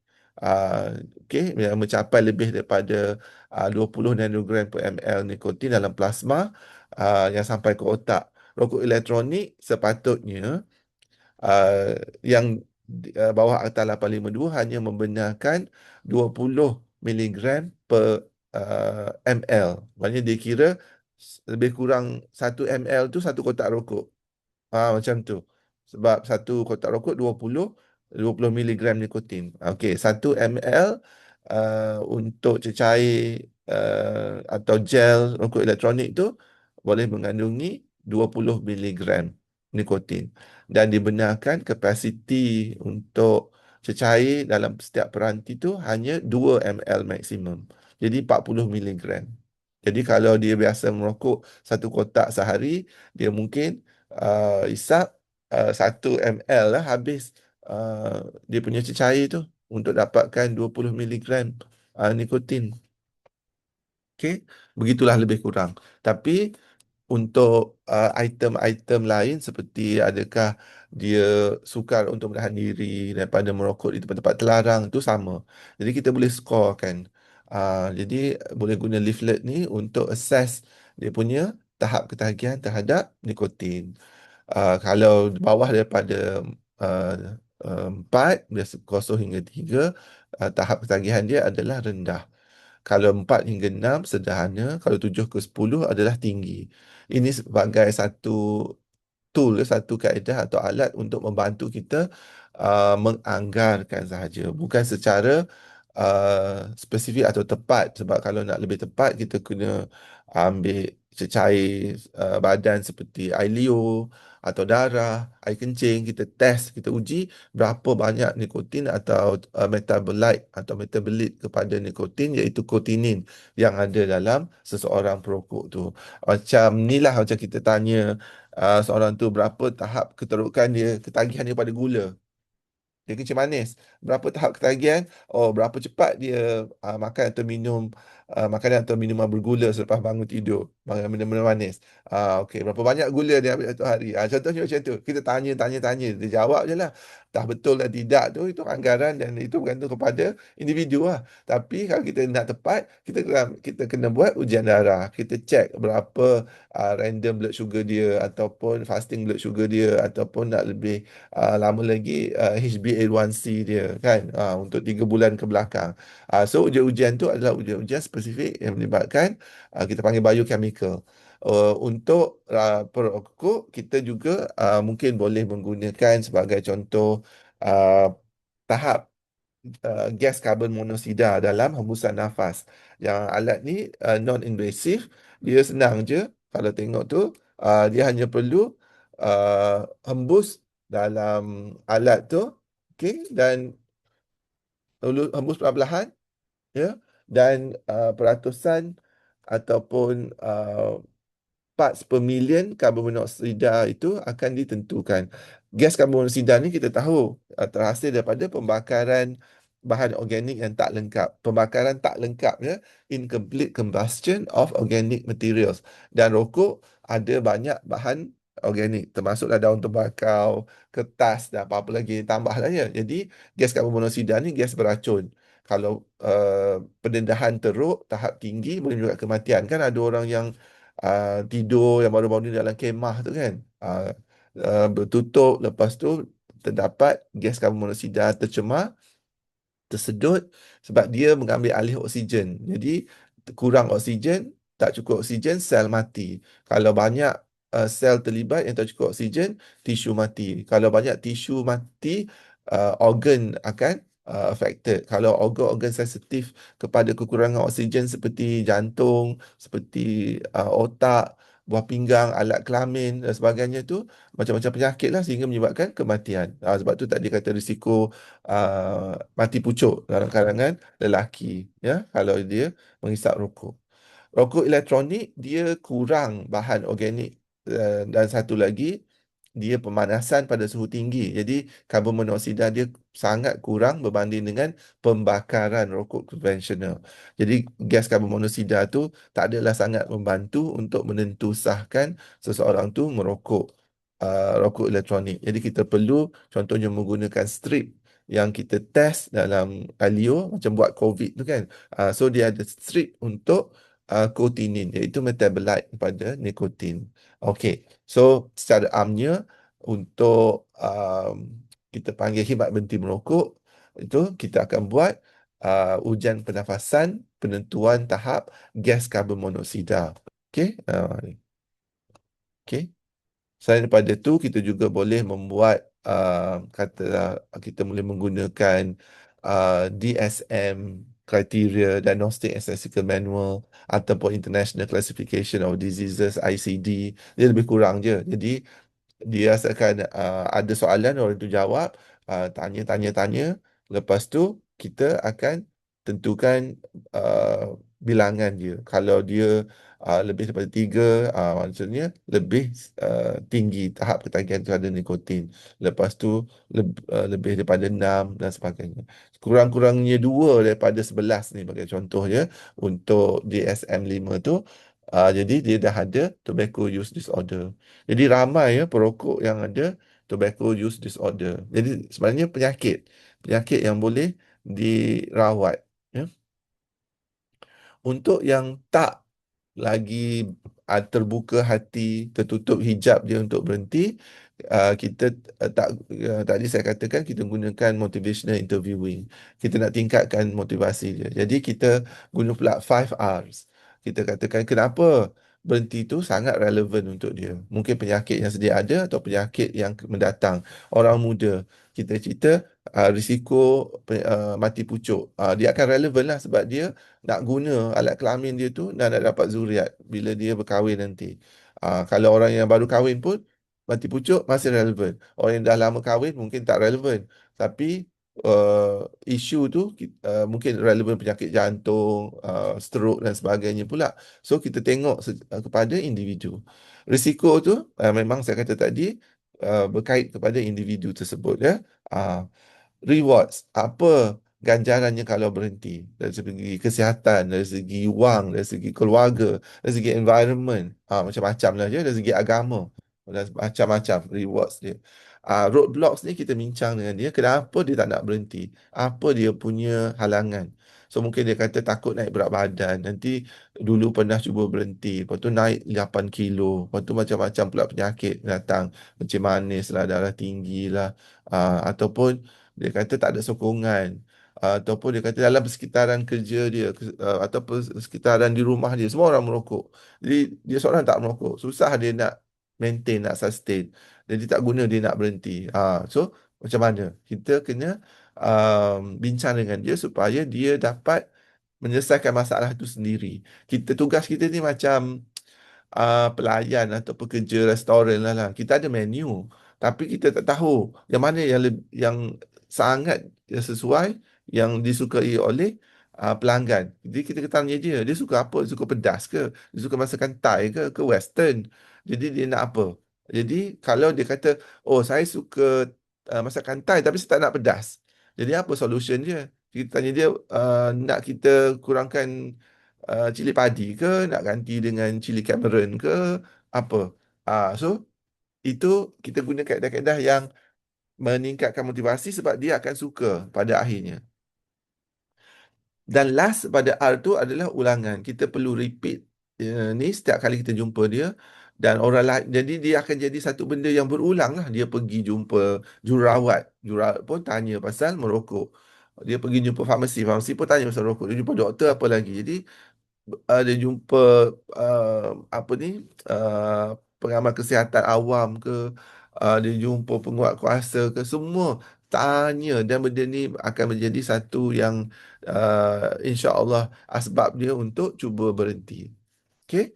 Okey, yang mencapai lebih daripada 20 nanogram per ml nikotin dalam plasma yang sampai ke otak. Rokok elektronik sepatutnya yang bawah akta 852 hanya membenarkan 20 miligram per ml. Maknanya dia kira lebih kurang 1 ml tu satu kotak rokok. Macam tu. Sebab satu kotak rokok 20 miligram nikotin. Okey, 1 ml untuk cecair atau gel rokok elektronik tu boleh mengandungi 20 miligram nikotin. Dan dibenarkan kapasiti untuk cecair dalam setiap peranti tu hanya 2 ml maksimum. Jadi 40 miligram. Jadi kalau dia biasa merokok satu kotak sehari, dia mungkin hisap 1 ml lah habis dia punya cecair tu untuk dapatkan 20 miligram nikotin. Okey, begitulah lebih kurang. Tapi untuk item-item lain seperti adakah dia sukar untuk menahan diri daripada merokok di tempat-tempat terlarang, itu sama. Jadi kita boleh scorekan. Jadi boleh guna leaflet ni untuk assess dia punya tahap ketagihan terhadap nikotin. Kalau di bawah daripada 4, biasa 0 hingga 3, tahap ketagihan dia adalah rendah. Kalau 4 hingga 6 sederhana, kalau 7 ke 10 adalah tinggi. Ini sebagai satu tool, satu kaedah atau alat untuk membantu kita menganggarkan sahaja, bukan secara spesifik atau tepat. Sebab kalau nak lebih tepat, kita kena ambil cecair badan seperti air liur atau darah, air kencing, kita test, kita uji berapa banyak nikotin atau metabolite atau metabolit kepada nikotin, iaitu kotinin yang ada dalam seseorang perokok tu. Macam ni lah, macam kita tanya seorang tu berapa tahap keterukan dia, ketagihan dia pada gula. Dia kencing manis. Berapa tahap ketagihan? Oh, berapa cepat dia makan atau minum makanan atau minuman bergula selepas bangun tidur. Makan benda-benda manis. Okey, berapa banyak gula dia ambil satu hari? Contohnya macam tu. Kita tanya, tanya, tanya. Dia jawab je lah. Dah betul dan tidak tu, itu anggaran dan itu bergantung kepada individu lah. Tapi kalau kita nak tepat, kita kena buat ujian darah. Kita cek berapa random blood sugar dia ataupun fasting blood sugar dia ataupun nak lebih lama lagi HbA1c dia kan, untuk 3 bulan ke belakang. So ujian-ujian tu adalah ujian-ujian spesifik yang melibatkan kita panggil biochemical. Untuk perokok kita juga mungkin boleh menggunakan sebagai contoh uh, tahap gas karbon monoksida dalam hembusan nafas. Yang alat ni non-invasif, dia senang je. Kalau tengok tu, dia hanya perlu hembus dalam alat tu, okey, dan hembus perlahan-lahan, ya, dan peratusan ataupun parts per million karbon monoksida itu akan ditentukan. Gas karbon monoksida ni kita tahu terhasil daripada pembakaran bahan organik yang tak lengkap. Pembakaran tak lengkap, ya, incomplete combustion of organic materials. Dan rokok ada banyak bahan organik, termasuklah daun tembakau, kertas dan apa-apa lagi tambah lah, ya. Jadi gas karbon monoksida ni gas beracun. Kalau pendedahan teruk tahap tinggi boleh menyebabkan kematian. Kan ada orang yang tidur yang baru-baru ni dalam kemah tu kan, bertutup, lepas tu terdapat gas karbon monoksida tercemar, tersedut sebab dia mengambil alih oksigen. Jadi kurang oksigen, tak cukup oksigen, sel mati. Kalau banyak sel terlibat yang tak cukup oksigen, tisu mati. Kalau banyak tisu mati, organ akan affected. Kalau organ-organ sensitif kepada kekurangan oksigen seperti jantung, seperti otak, buah pinggang, alat kelamin dan sebagainya tu, macam-macam penyakit lah sehingga menyebabkan kematian. Sebab tu tadi kata risiko mati pucuk dalam kalangan lelaki, ya, kalau dia menghisap rokok. Rokok elektronik dia kurang bahan organik, dan satu lagi dia pemanasan pada suhu tinggi. Jadi karbon monoksida dia sangat kurang berbanding dengan pembakaran rokok konvensional. Jadi gas karbon monoksida tu tak adalah sangat membantu untuk menentusahkan seseorang tu merokok rokok elektronik. Jadi kita perlu contohnya menggunakan strip yang kita test dalam Alio macam buat COVID tu kan. So dia ada strip untuk kotinin, iaitu metabolite pada nikotin. Okey. So secara amnya untuk kita panggil khidmat berhenti merokok, itu kita akan buat ujian pernafasan penentuan tahap gas karbon monoksida. Okey. Okey. Selain daripada itu, kita juga boleh membuat, katalah kita boleh menggunakan DSM criteria, Diagnostic and Statistical Manual, ataupun International Classification of Diseases, ICD. Dia lebih kurang je. Jadi dia asalkan ada soalan, orang tu jawab, tanya, tanya, tanya. Lepas tu kita akan tentukan bilangan dia. Kalau dia lebih daripada 3, maksudnya lebih tinggi tahap ketagihan terhadap nikotin. Lepas tu lebih daripada 6 dan sebagainya. Kurang-kurangnya 2 daripada 11 ni bagi contohnya untuk DSM-5 tu. Jadi dia dah ada tobacco use disorder. Jadi ramai, ya, perokok yang ada tobacco use disorder. Jadi sebenarnya penyakit yang boleh dirawat, ya. Untuk yang tak lagi terbuka hati, tertutup hijab dia untuk berhenti, kita tak tadi saya katakan kita gunakan motivational interviewing. Kita nak tingkatkan motivasi dia. Jadi kita guna pula 5 Rs. Kita katakan kenapa berhenti tu sangat relevan untuk dia. Mungkin penyakit yang sedia ada atau penyakit yang mendatang. Orang muda, kita cerita risiko mati pucuk. Dia akan relevan lah sebab dia nak guna alat kelamin dia tu dan nak dapat zuriat bila dia berkahwin nanti. Kalau orang yang baru kahwin pun mati pucuk masih relevan. Orang yang dah lama kahwin mungkin tak relevan. Tapi isu tu mungkin relevan penyakit jantung, stroke dan sebagainya pula. So kita tengok kepada individu. Risiko tu memang saya kata tadi berkait kepada individu tersebut ya. Ah, Rewards, apa ganjarannya kalau berhenti dari segi kesihatan, dari segi wang, dari segi keluarga, dari segi environment, macam-macam lah je, dari segi agama dan macam-macam rewards dia. Roadblocks ni kita bincang dengan dia, kenapa dia tak nak berhenti, apa dia punya halangan. So mungkin dia kata takut naik berat badan, nanti dulu pernah cuba berhenti, lepas tu naik 8 kilo, lepas tu macam-macam pula penyakit datang, macam manis lah, darah tinggi lah, ataupun dia kata tak ada sokongan. Ataupun dia kata dalam sekitaran kerja dia ataupun sekitaran di rumah dia semua orang merokok. Jadi dia seorang tak merokok. Susah dia nak maintain, nak sustain. Jadi tak guna dia nak berhenti. So macam mana? Kita kena bincang dengan dia supaya dia dapat menyelesaikan masalah itu sendiri. Tugas kita ni macam pelayan atau pekerja restoran lah. Kita ada menu, tapi kita tak tahu yang mana yang sangat sesuai, yang disukai oleh pelanggan. Jadi kita tanya dia, dia suka apa? Dia suka pedas ke? Dia suka masakan Thai ke western? Jadi dia nak apa? Jadi kalau dia kata, oh saya suka masakan Thai tapi saya tak nak pedas. Jadi apa solution dia? Kita tanya dia, nak kita kurangkan cili padi ke, nak ganti dengan cili Cameron ke, apa. So itu kita guna kaedah-kaedah yang meningkatkan motivasi sebab dia akan suka pada akhirnya. Dan last pada R tu adalah ulangan. Kita perlu repeat ni setiap kali kita jumpa dia, dan orang lain, jadi dia akan jadi satu benda yang berulang lah. Dia pergi jumpa jururawat, jururawat pun tanya pasal merokok. Dia pergi jumpa farmasi, farmasi pun tanya pasal rokok. Dia jumpa doktor apa lagi. Jadi dia jumpa apa ni, pengamal kesihatan awam ke, dia jumpa penguat kuasa ke, semua tanya, dan benda ni akan menjadi satu yang insya-Allah asbab dia untuk cuba berhenti. Okey.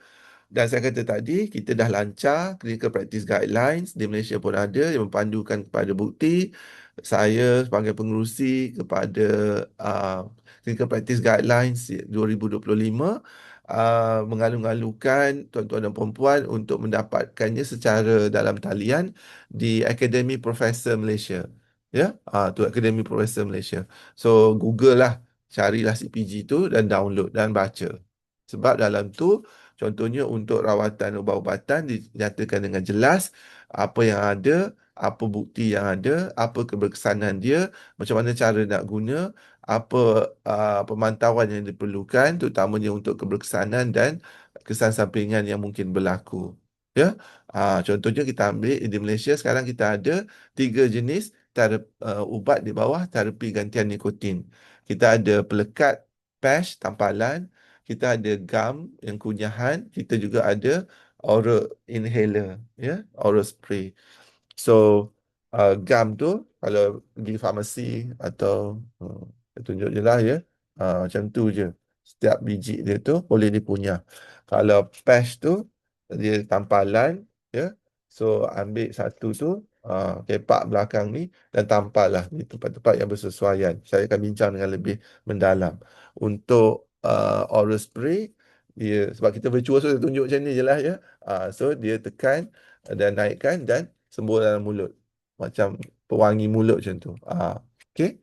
Dan saya kata tadi, kita dah lancar Clinical Practice Guidelines di Malaysia pun ada yang mempandukan kepada bukti. Saya sebagai pengerusi kepada uh, Clinical Practice Guidelines 2025 mengalu-alukan tuan-tuan dan puan-puan untuk mendapatkannya secara dalam talian di Akademi Profesor Malaysia. Ya, tu Akademi Profesor Malaysia. So Google lah, carilah CPG tu dan download dan baca. Sebab dalam tu contohnya untuk rawatan ubat-ubatan dinyatakan dengan jelas apa yang ada, apa bukti yang ada, apa keberkesanan dia, macam mana cara nak guna, apa pemantauan yang diperlukan, terutamanya untuk keberkesanan dan kesan sampingan yang mungkin berlaku. Ya, contohnya kita ambil di Malaysia sekarang kita ada 3 jenis ubat di bawah terapi gantian nikotin. Kita ada pelekat, patch, tampalan. Kita ada gum yang kunyahan, kita juga ada oral inhaler, ya, oral spray. So gum tu kalau pergi farmasi atau saya tunjuk je lah ya, macam tu je. Setiap biji dia tu boleh dikunyah. Kalau patch tu dia tampalan, ya. So ambil satu tu, kepak belakang ni dan tampal lah di tempat-tempat yang bersesuaian. Saya akan bincang dengan lebih mendalam. Untuk oral spray, dia sebab kita virtual, so saya tunjuk macam ni je lah ya. So dia tekan dan naikkan dan sembur dalam mulut, macam pewangi mulut macam tu. Okay.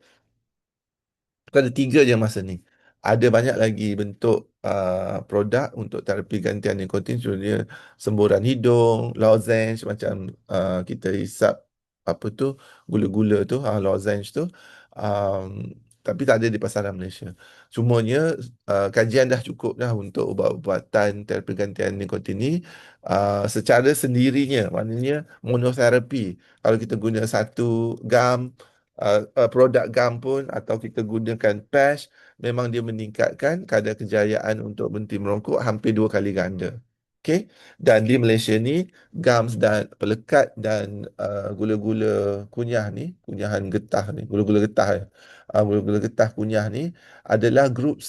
Bukan ada 3 je masa ni. Ada banyak lagi bentuk produk untuk terapi gantian nikotin. Contohnya semburan hidung, lozenge, macam kita hisap apa tu, gula-gula tu, lozenge tu. Um, tapi tak ada di pasaran Malaysia. Cumanya kajian dah cukup dah untuk ubat-ubatan terapi gantian nikotin ni secara sendirinya, maknanya monoterapi. Kalau kita guna satu gam, produk gam pun, atau kita gunakan patch, memang dia meningkatkan kadar kejayaan untuk berhenti merokok hampir 2 kali ganda. Okey. Dan di Malaysia ni, gums dan pelekat dan gula-gula kunyah ni, kunyahan getah ni, gula-gula getah ya. Gula-gula getah kunyah ni adalah grup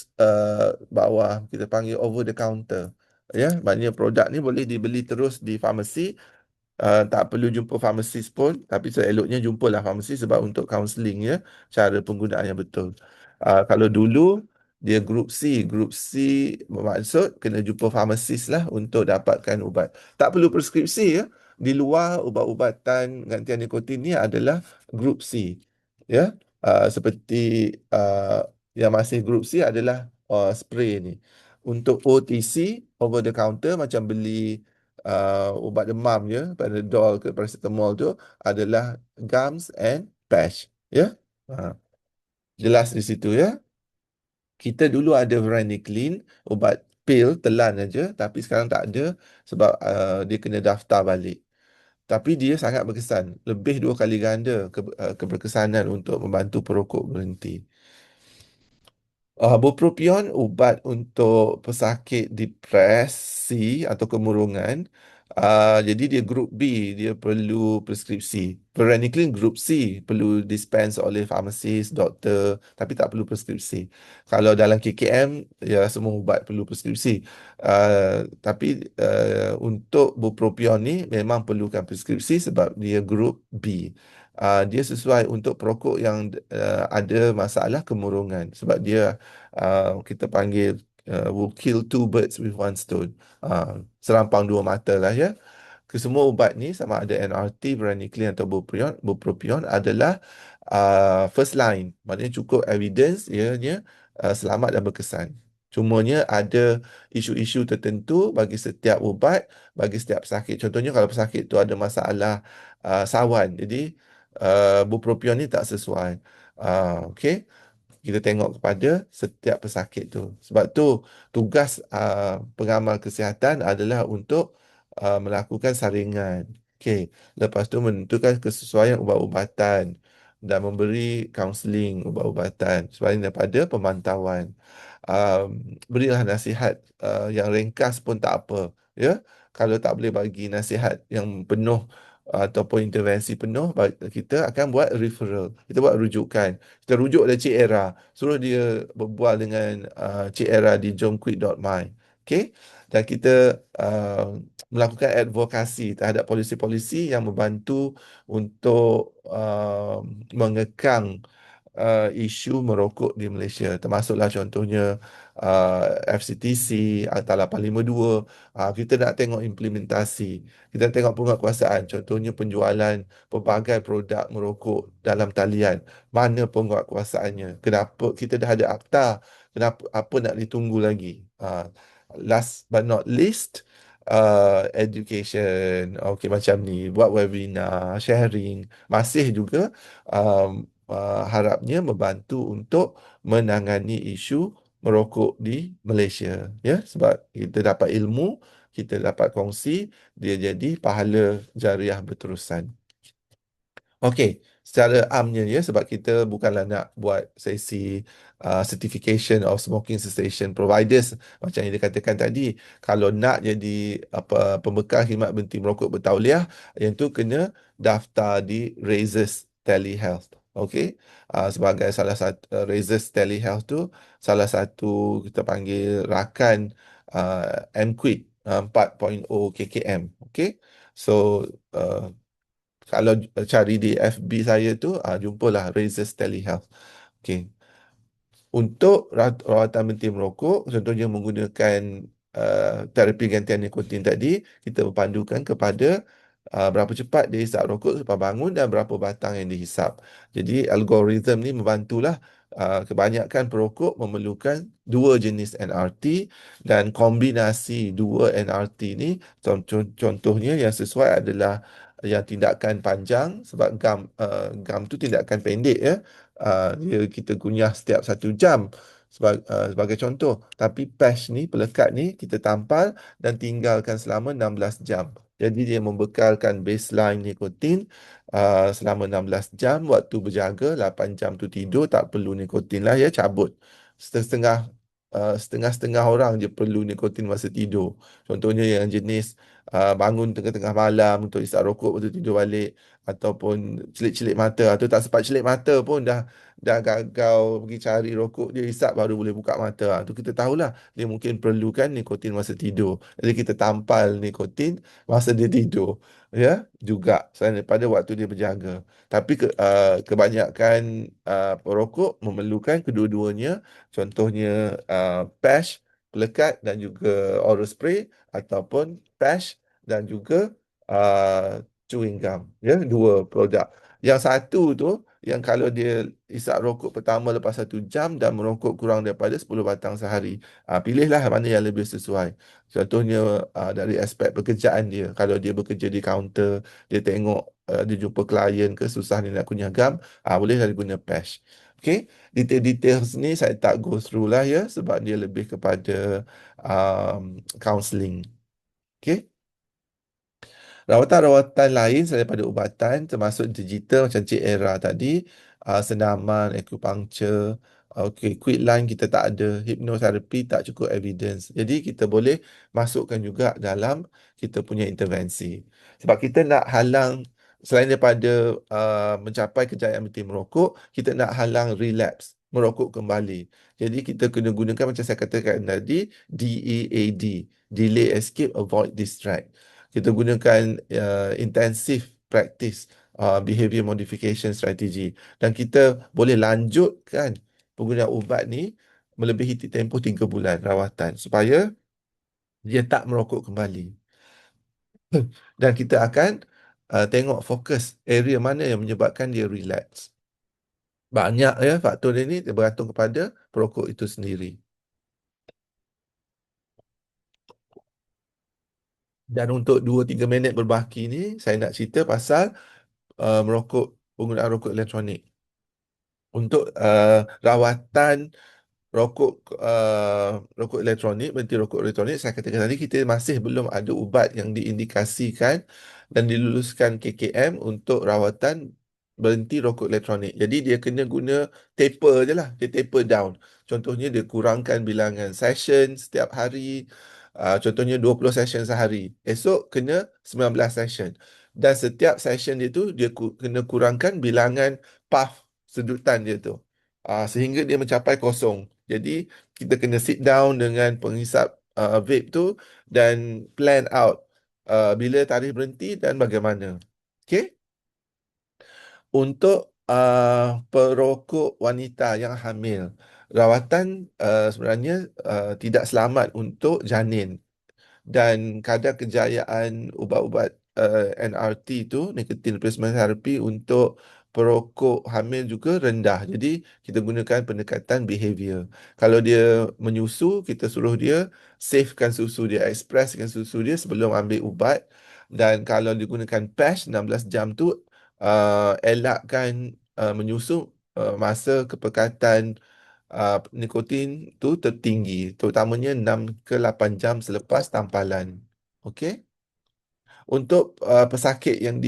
bawah, kita panggil over the counter. Ya, maknanya produk ni boleh dibeli terus di farmasi Tak perlu jumpa farmasis pun, tapi seeloknya jumpalah farmasis sebab untuk kaunseling ya, cara penggunaan yang betul. Kalau dulu dia grup C bermaksud kena jumpa farmasis lah untuk dapatkan ubat. Tak perlu preskripsi ya. Di luar ubat-ubatan gantian nikotin ni adalah grup C. Ya, seperti yang masih grup C adalah spray ni. Untuk OTC, over the counter macam beli ubat demam je, Panadol ke paracetamol tu adalah gums and patch. Ya. Ha, jelas di situ ya. Kita dulu ada varenicline, ubat pil telan aja, tapi sekarang tak ada sebab dia kena daftar balik. Tapi dia sangat berkesan, lebih 2 kali ganda keberkesanan untuk membantu perokok berhenti. Bupropion ubat untuk pesakit depresi atau kemurungan. Jadi dia grup B, dia perlu preskripsi. Varenicline grup C perlu dispense oleh farmasis, doktor, tapi tak perlu preskripsi. Kalau dalam KKM, ya semua ubat perlu preskripsi. Tapi untuk bupropion ni memang perlukan preskripsi sebab dia grup B. Dia sesuai untuk perokok yang ada masalah kemurungan sebab dia kita panggil will kill two birds with one stone. Serampang dua mata lah ya. Kesemua ubat ni sama ada NRT, varenicline atau bupropion adalah first line. Maknanya cukup evidence ianya selamat dan berkesan. Cumanya ada isu-isu tertentu bagi setiap ubat, bagi setiap pesakit. Contohnya kalau pesakit tu ada masalah sawan, jadi bupropion ni tak sesuai. Okey, kita tengok kepada setiap pesakit tu. Sebab tu tugas pengamal kesihatan adalah untuk melakukan saringan. Okey, lepas tu menentukan kesesuaian ubat-ubatan dan memberi kaunseling ubat-ubatan selain daripada pemantauan. Berilah nasihat yang ringkas pun tak apa, ya. Kalau tak boleh bagi nasihat yang penuh ataupun intervensi penuh, kita akan buat referral. Kita buat rujukan. Kita rujuk dia Cik Era. Suruh dia berbual dengan Cik Era di jomquit.my. Okay? Dan kita melakukan advokasi terhadap polisi-polisi yang membantu untuk mengekang isu merokok di Malaysia. Termasuklah contohnya FCTC, Akta 852. Kita nak tengok implementasi. Kita nak tengok penguatkuasaan. Contohnya penjualan pelbagai produk merokok dalam talian. Mana penguatkuasaannya? Kenapa kita dah ada akta? Kenapa apa nak ditunggu lagi? Last but not least, education. Okay, macam ni. Buat webinar, sharing. Masih juga harapnya membantu untuk menangani isu merokok di Malaysia, ya, sebab kita dapat ilmu, kita dapat kongsi, dia jadi pahala jariah berterusan. Okey, secara amnya ya, sebab kita bukanlah nak buat sesi certification of smoking cessation providers macam yang dikatakan tadi. Kalau nak jadi apa pembekal khidmat berhenti merokok bertauliah, yang tu kena daftar di Raises Telehealth. Okey, sebagai salah satu Raises Telehealth tu salah satu kita panggil rakan MQuick 4.0 KKM. Okey, so kalau cari di FB saya tu, jumpalah Razors Telehealth. Okey. Untuk rawatan berhenti merokok, contohnya menggunakan terapi gantian nikotin tadi, kita berpandukan kepada berapa cepat dia hisap rokok lepas bangun dan berapa batang yang dihisap. Jadi algoritma ni membantulah kebanyakan perokok memerlukan dua jenis NRT dan kombinasi dua NRT ni contohnya yang sesuai adalah yang tindakan panjang sebab gam tu tindakan pendek ya. Dia kita kunyah setiap 1 jam sebagai contoh. Tapi patch ni, pelekat ni kita tampal dan tinggalkan selama 16 jam. Jadi dia membekalkan baseline nikotin selama 16 jam. Waktu berjaga 8 jam tu tidur, tak perlu nikotin lah ya, cabut. Setengah-setengah orang je perlu nikotin masa tidur. Contohnya yang jenis bangun tengah-tengah malam untuk isap rokok lepas tu tidur balik, ataupun celik-celik mata, atau tak sempat celik mata pun dah gagal pergi cari rokok dia isap baru boleh buka mata. Tu kita tahulah dia mungkin perlukan nikotin masa tidur. Jadi kita tampal nikotin masa dia tidur. Ya, juga selain daripada waktu dia berjaga. Tapi kebanyakan perokok memerlukan kedua-duanya. Contohnya patch, pelekat dan juga oral spray, ataupun patch dan juga chewing gum. Ya, dua produk. Yang satu tu, yang kalau dia isap rokok pertama lepas 1 jam dan merokok kurang daripada 10 batang sehari. Pilihlah mana yang lebih sesuai. Contohnya dari aspek pekerjaan dia. Kalau dia bekerja di kaunter, dia tengok dia jumpa klien ke susah dia nak kunyah gam, bolehlah dia guna patch. Okay, detail-details ni saya tak go through lah ya, sebab dia lebih kepada counselling. Okay. Rawatan-rawatan lain selain daripada ubatan termasuk digital macam Cik Era tadi, senaman, acupuncture, okay, quitline kita tak ada, hipnoterapi tak cukup evidence. Jadi kita boleh masukkan juga dalam kita punya intervensi. Sebab kita nak halang, selain daripada mencapai kejayaan berhenti merokok, kita nak halang relapse, merokok kembali. Jadi kita kena gunakan macam saya katakan tadi, DEAD, Delay, Escape, Avoid, Distract. Kita gunakan intensive practice, behavior modification strategy, dan kita boleh lanjutkan penggunaan ubat ni melebihi tempoh 3 bulan rawatan supaya dia tak merokok kembali. Dan kita akan tengok fokus area mana yang menyebabkan dia relapse. Banyak ya faktor ini bergantung kepada perokok itu sendiri. Dan untuk 2-3 minit berbaki ni, saya nak cerita pasal merokok, penggunaan rokok elektronik. Untuk rawatan rokok rokok elektronik, berhenti rokok elektronik, saya katakan tadi kita masih belum ada ubat yang diindikasikan dan diluluskan KKM untuk rawatan berhenti rokok elektronik. Jadi dia kena guna taper je lah, dia taper down. Contohnya dia kurangkan bilangan session setiap hari. Contohnya 20 session sehari. Esok kena 19 session. Dan setiap session dia tu dia kena kurangkan bilangan puff sedutan dia tu. Sehingga dia mencapai kosong. Jadi kita kena sit down dengan penghisap vape tu dan plan out bila tarikh berhenti dan bagaimana. Okay? Untuk perokok wanita yang hamil, rawatan sebenarnya tidak selamat untuk janin, dan kadar kejayaan ubat-ubat NRT tu, nicotine replacement therapy, untuk perokok hamil juga rendah. Jadi kita gunakan pendekatan behavior. Kalau dia menyusu, kita suruh dia savekan susu dia, expresskan susu dia sebelum ambil ubat. Dan kalau digunakan patch 16 jam tu, elakkan menyusu masa kepekatan nikotin tu tertinggi, terutamanya 6 ke 8 jam selepas tampalan. Okey? Untuk pesakit yang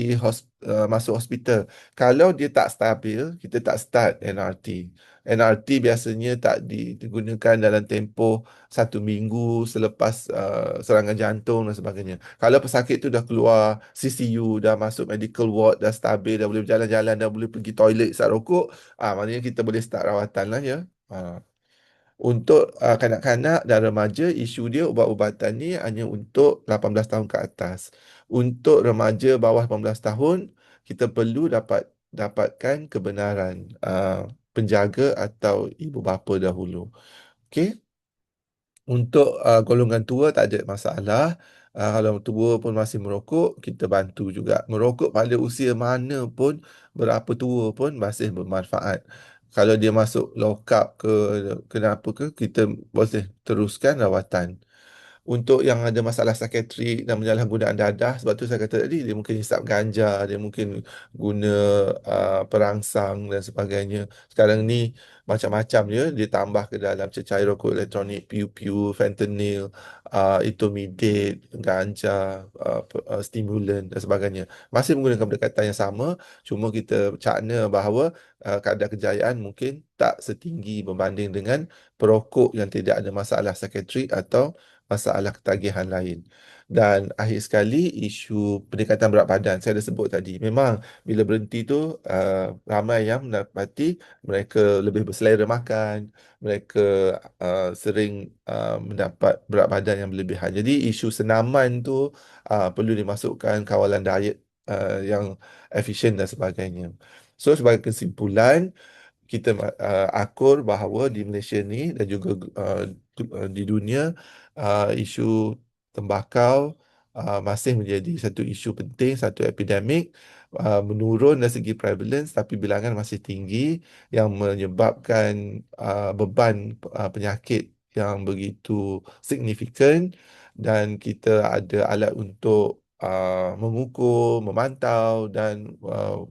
masuk hospital, kalau dia tak stabil, kita tak start NRT. NRT biasanya tak digunakan dalam tempoh 1 minggu selepas serangan jantung dan sebagainya. Kalau pesakit tu dah keluar CCU, dah masuk medical ward, dah stabil, dah boleh berjalan-jalan, dah boleh pergi toilet, isap rokok, maknanya kita boleh start rawatan lah ya. Untuk kanak-kanak dan remaja, isu dia ubat-ubatan ni hanya untuk 18 tahun ke atas. Untuk remaja bawah 18 tahun, kita perlu dapatkan kebenaran penjaga atau ibu bapa dahulu. Okey? Untuk golongan tua tak ada masalah. Kalau tua pun masih merokok, kita bantu juga. Merokok pada usia mana pun, berapa tua pun masih bermanfaat. Kalau dia masuk low carb ke, kenapa ke, kita boleh teruskan rawatan. Untuk yang ada masalah psikiatrik dan penyalahgunaan dadah, sebab tu saya kata tadi, dia mungkin hisap ganja, dia mungkin guna perangsang dan sebagainya. Sekarang ni macam-macam dia ditambah ke dalam cecair rokok elektronik, piu-piu, fentanyl, etomidate, ganja, stimulan dan sebagainya. Masih menggunakan pendekatan yang sama, cuma kita cakna bahawa kadar kejayaan mungkin tak setinggi berbanding dengan perokok yang tidak ada masalah psikiatrik atau masalah ketagihan lain. Dan akhir sekali, isu peningkatan berat badan. Saya dah sebut tadi. Memang bila berhenti tu, ramai yang mendapati mereka lebih berselera makan, mereka sering mendapat berat badan yang berlebihan. Jadi isu senaman tu perlu dimasukkan kawalan diet yang efisien dan sebagainya. So sebagai kesimpulan, kita akur bahawa di Malaysia ni dan juga di dunia, isu tembakau masih menjadi satu isu penting, satu epidemik, menurun dari segi prevalence tapi bilangan masih tinggi yang menyebabkan beban penyakit yang begitu signifikan, dan kita ada alat untuk mengukur, memantau dan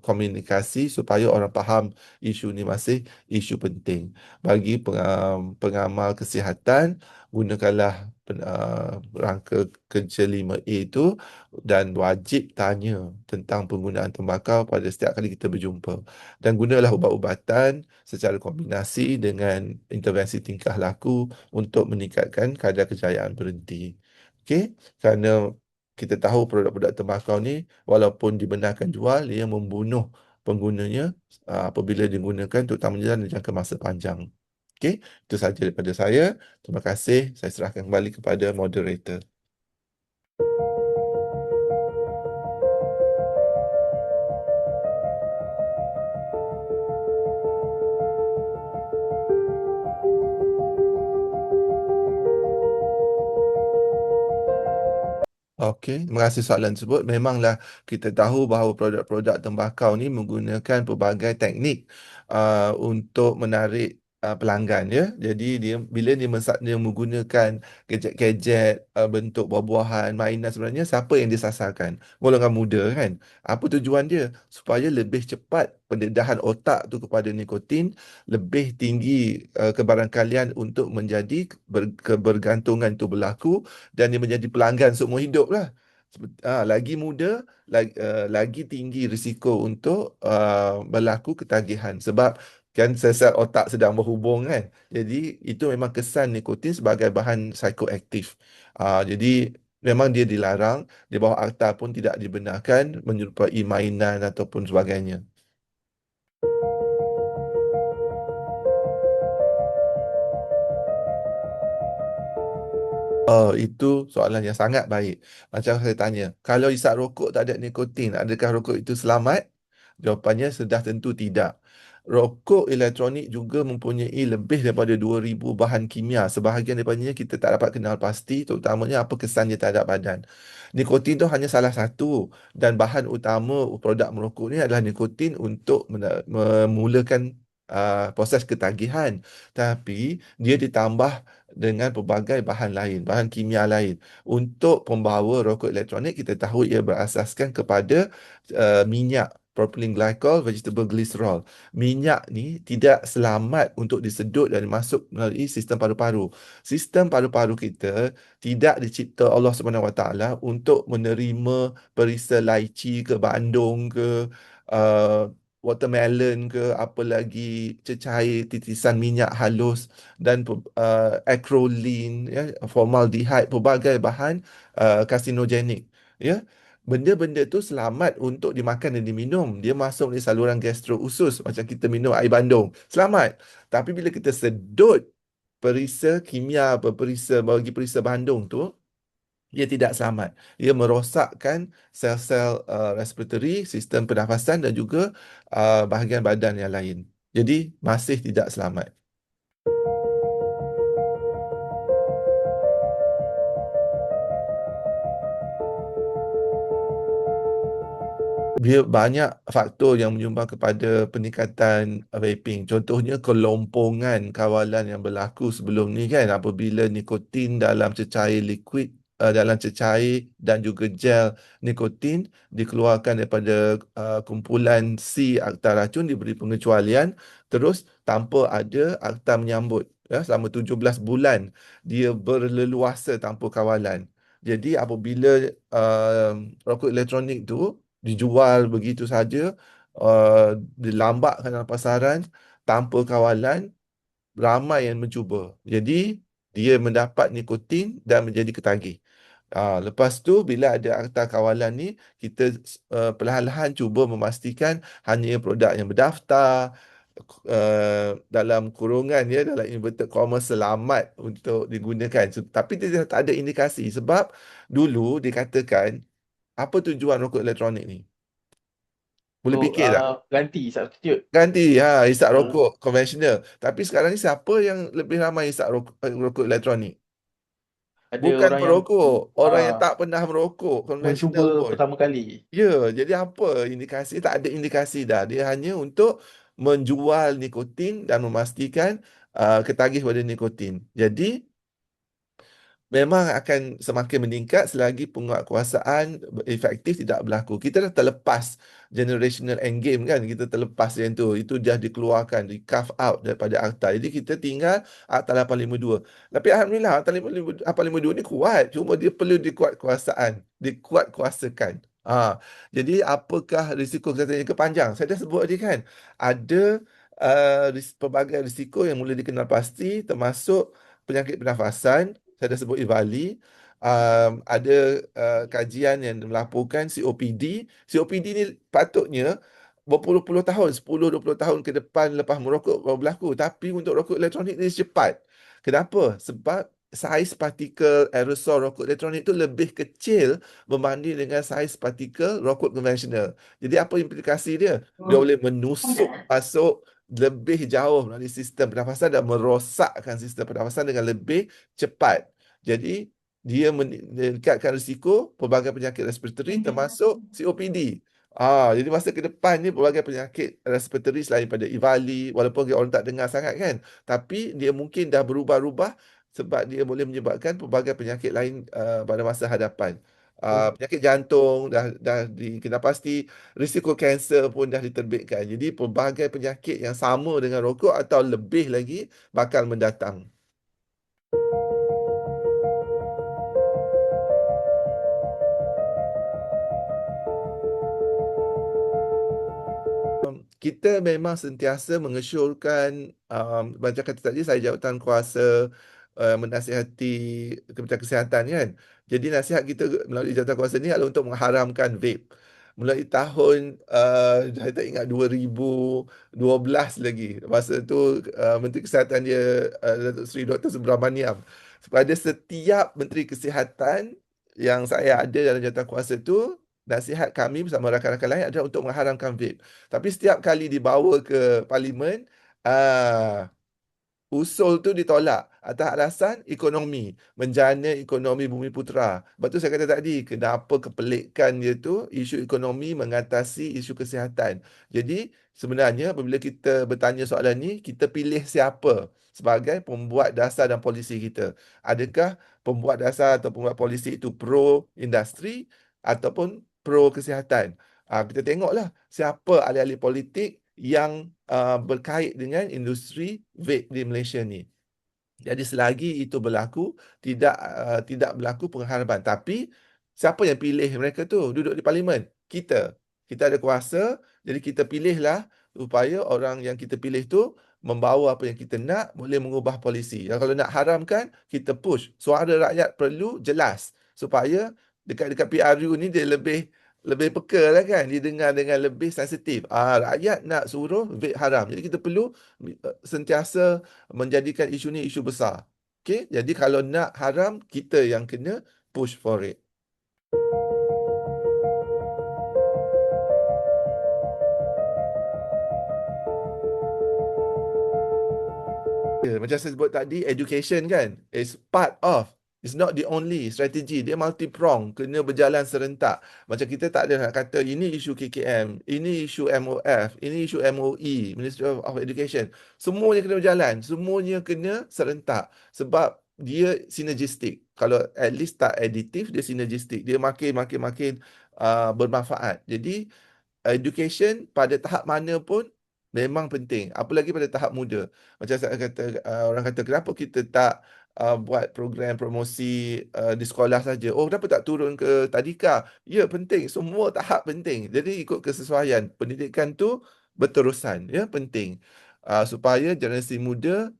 komunikasi supaya orang faham isu ni masih isu penting. Bagi pengamal kesihatan, gunakanlah rangka kerja 5A itu dan wajib tanya tentang penggunaan tembakau pada setiap kali kita berjumpa. Dan gunalah ubat-ubatan secara kombinasi dengan intervensi tingkah laku untuk meningkatkan kadar kejayaan berhenti. Okey, kerana kita tahu produk-produk tembakau ni walaupun dibenarkan jual, ia membunuh penggunanya apabila digunakan terutamanya dalam jangka masa panjang. Okey, itu sahaja daripada saya. Terima kasih. Saya serahkan kembali kepada moderator. Okey, terima kasih soalan tersebut. Memanglah kita tahu bahawa produk-produk tembakau ni menggunakan pelbagai teknik untuk menarik pelanggan, ya. Jadi dia bila dia menggunakan gadget-gadget bentuk buah-buahan, mainan, sebenarnya siapa yang disasarkan? Golongan muda, kan? Apa tujuan dia? Supaya lebih cepat pendedahan otak tu kepada nikotin, lebih tinggi kebarangkalian untuk menjadi kebergantungan itu berlaku, dan dia menjadi pelanggan seumur hidup lah. Lagi muda, lagi tinggi risiko untuk berlaku ketagihan, sebab kan sel-sel otak sedang berhubung, kan. Jadi itu memang kesan nikotin sebagai bahan psikoaktif. Jadi memang dia dilarang, di bawah akta pun tidak dibenarkan menyerupai mainan ataupun sebagainya. Oh, itu soalan yang sangat baik. Macam saya tanya, kalau isap rokok tak ada nikotin, adakah rokok itu selamat? Jawapannya sudah tentu tidak. Rokok elektronik juga mempunyai lebih daripada 2,000 bahan kimia. Sebahagian daripadanya kita tak dapat kenal pasti, terutamanya apa kesannya terhadap badan. Nikotin itu hanya salah satu, dan bahan utama produk merokok ni adalah nikotin untuk memulakan proses ketagihan. Tapi dia ditambah dengan pelbagai bahan lain, bahan kimia lain. Untuk pembawa rokok elektronik, kita tahu ia berasaskan kepada minyak propylene glycol, vegetable glycerol. Minyak ni tidak selamat untuk disedut dan masuk melalui sistem paru-paru. Sistem paru-paru kita tidak dicipta Allah Subhanahu Wa Taala untuk menerima perisa laici ke bandung ke uh, watermelon ke, apa lagi, cecair titisan minyak halus dan acrolein, ya, formaldehyde, pelbagai bahan karsinogenik, ya. Benda-benda tu selamat untuk dimakan dan diminum. Dia masuk di saluran gastro-usus macam kita minum air bandung. Selamat. Tapi bila kita sedut perisa kimia, bagi perisa bandung tu, ia tidak selamat. Ia merosakkan sel-sel respiratory, sistem pernafasan dan juga bahagian badan yang lain. Jadi masih tidak selamat. Dia banyak faktor yang menyumbang kepada peningkatan vaping. Contohnya kelompongan kawalan yang berlaku sebelum ni, kan, apabila nikotin dalam cecair liquid, dalam cecair dan juga gel nikotin dikeluarkan daripada kumpulan C akta racun, diberi pengecualian, terus tanpa ada akta menyambut, ya, selama 17 bulan dia berleluasa tanpa kawalan. Jadi apabila rokok elektronik tu dijual begitu saja, dilambakkan dalam pasaran tanpa kawalan, ramai yang mencuba. Jadi dia mendapat nikotin dan menjadi ketagih. Lepas tu bila ada akta kawalan ni, kita perlahan-lahan cuba memastikan hanya produk yang berdaftar, dalam kurungan ya, dalam inverted commas, selamat untuk digunakan. Tapi dia tak ada indikasi sebab dulu dikatakan apa tujuan rokok elektronik ni? Boleh Untuk fikir tak? ganti substitute. Ganti hisap Ah, rokok konvensional. Tapi sekarang ni siapa yang lebih ramai hisap rokok elektronik? ada Bukan orang yang perokok, orang yang ah, tak pernah merokok konvensional mencuba pun. pertama kali. Ya, jadi apa indikasi? Tak ada indikasi dah. Dia hanya untuk menjual nikotin dan memastikan ketagih pada nikotin. Jadi memang akan semakin meningkat selagi penguatkuasaan efektif tidak berlaku. Kita dah terlepas generational endgame kan, kita terlepas yang tu. Itu dah dikeluarkan, di carve out daripada akta. Jadi kita tinggal Akta 852. Tapi alhamdulillah Akta 852 ni kuat, cuma dia perlu dikuatkuasakan. Jadi apakah risiko kesihatan jangka panjang? Saya dah sebut tadi kan, ada pelbagai risiko yang mula dikenal pasti, termasuk penyakit pernafasan. Saya dah sebut Ivali. Ada kajian yang melaporkan COPD. COPD ni patutnya berpuluh-puluh tahun, 10-20 tahun ke depan lepas merokok baru berlaku. Tapi untuk rokok elektronik ni cepat. Kenapa? Sebab saiz partikel aerosol rokok elektronik tu lebih kecil berbanding dengan saiz partikel rokok konvensional. Jadi apa implikasi dia? Dia boleh menusuk masuk lebih jauh melalui sistem pernafasan dan merosakkan sistem pernafasan dengan lebih cepat. Jadi dia meningkatkan risiko pelbagai penyakit respiratory termasuk COPD. Jadi masa ke depan ni pelbagai penyakit respiratory selain pada Ivali, walaupun orang tak dengar sangat kan, tapi dia mungkin dah berubah-ubah sebab dia boleh menyebabkan pelbagai penyakit lain pada masa hadapan. Penyakit jantung dah dikenal pasti, risiko kanser pun dah diterbitkan. Jadi pelbagai penyakit yang sama dengan rokok atau lebih lagi bakal mendatang. Kita memang sentiasa mengesyorkan, macam kata tadi, saya jawatan kuasa menasihati Kementerian Kesihatan kan. Jadi nasihat kita melalui jawatan kuasa ni adalah untuk mengharamkan vape. Mulai tahun, saya tak ingat 2012 lagi. Masa tu Menteri Kesihatan dia, Datuk Seri Dr. Subramaniam. Pada setiap Menteri Kesihatan yang saya ada dalam jawatan kuasa tu, nasihat kami bersama rakan-rakan lain adalah untuk mengharamkan vape. Tapi setiap kali dibawa ke parlimen, ah, usul tu ditolak atas alasan ekonomi, menjana ekonomi Bumiputera. Lepas tu saya kata tadi, kenapa kepelikan dia tu isu ekonomi mengatasi isu kesihatan. Jadi sebenarnya apabila kita bertanya soalan ni, kita pilih siapa sebagai pembuat dasar dan polisi kita. Adakah pembuat dasar atau pembuat polisi itu pro industri ataupun pro kesihatan? Kita tengoklah siapa ahli-ahli politik yang berkait dengan industri vape di Malaysia ni. Jadi selagi itu berlaku, tidak berlaku pengharapan. Tapi siapa yang pilih mereka tu duduk di parlimen? Kita. Kita ada kuasa, jadi kita pilihlah supaya orang yang kita pilih tu membawa apa yang kita nak, boleh mengubah polisi. Dan kalau nak haramkan, kita push. Suara rakyat perlu jelas supaya dekat-dekat PRU ni dia lebih lebih peka lah kan, didengar dengan lebih sensitif. Rakyat nak suruh vape haram. Jadi kita perlu sentiasa menjadikan isu ni isu besar. Okey, jadi kalau nak haram, kita yang kena push for it. Macam saya sebut tadi, education kan is part of, it's not the only strategy. Dia multi-prong, kena berjalan serentak. Macam kita tak ada nak kata ini isu KKM, ini isu MOF, ini isu MOE, Ministry of Education. Semuanya kena berjalan, semuanya kena serentak sebab dia sinergistik. Kalau at least tak additif, dia sinergistik. Dia makin bermanfaat. Jadi education pada tahap mana pun memang penting, apalagi pada tahap muda. Macam saya kata, orang kata kenapa kita tak buat program promosi di sekolah saja. Oh, kenapa tak turun ke tadika? Ya, penting, semua tahap penting. Jadi ikut kesesuaian pendidikan tu berterusan, ya, penting. supaya generasi muda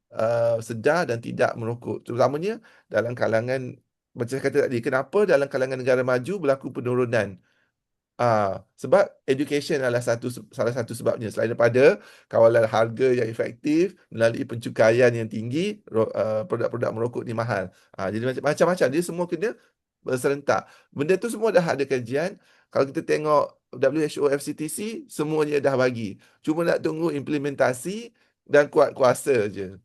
sedar dan tidak merokok. Terutamanya dalam kalangan, macam saya kata tadi, kenapa dalam kalangan negara maju berlaku penurunan? Sebab education adalah salah satu sebabnya. Selain daripada kawalan harga yang efektif, melalui pencukaian yang tinggi, produk-produk merokok ni mahal. Jadi macam-macam. Dia semua kena berserentak. Benda tu semua dah ada kajian. Kalau kita tengok WHO, FCTC, semuanya dah bagi. Cuma nak tunggu implementasi dan kuat kuasa je.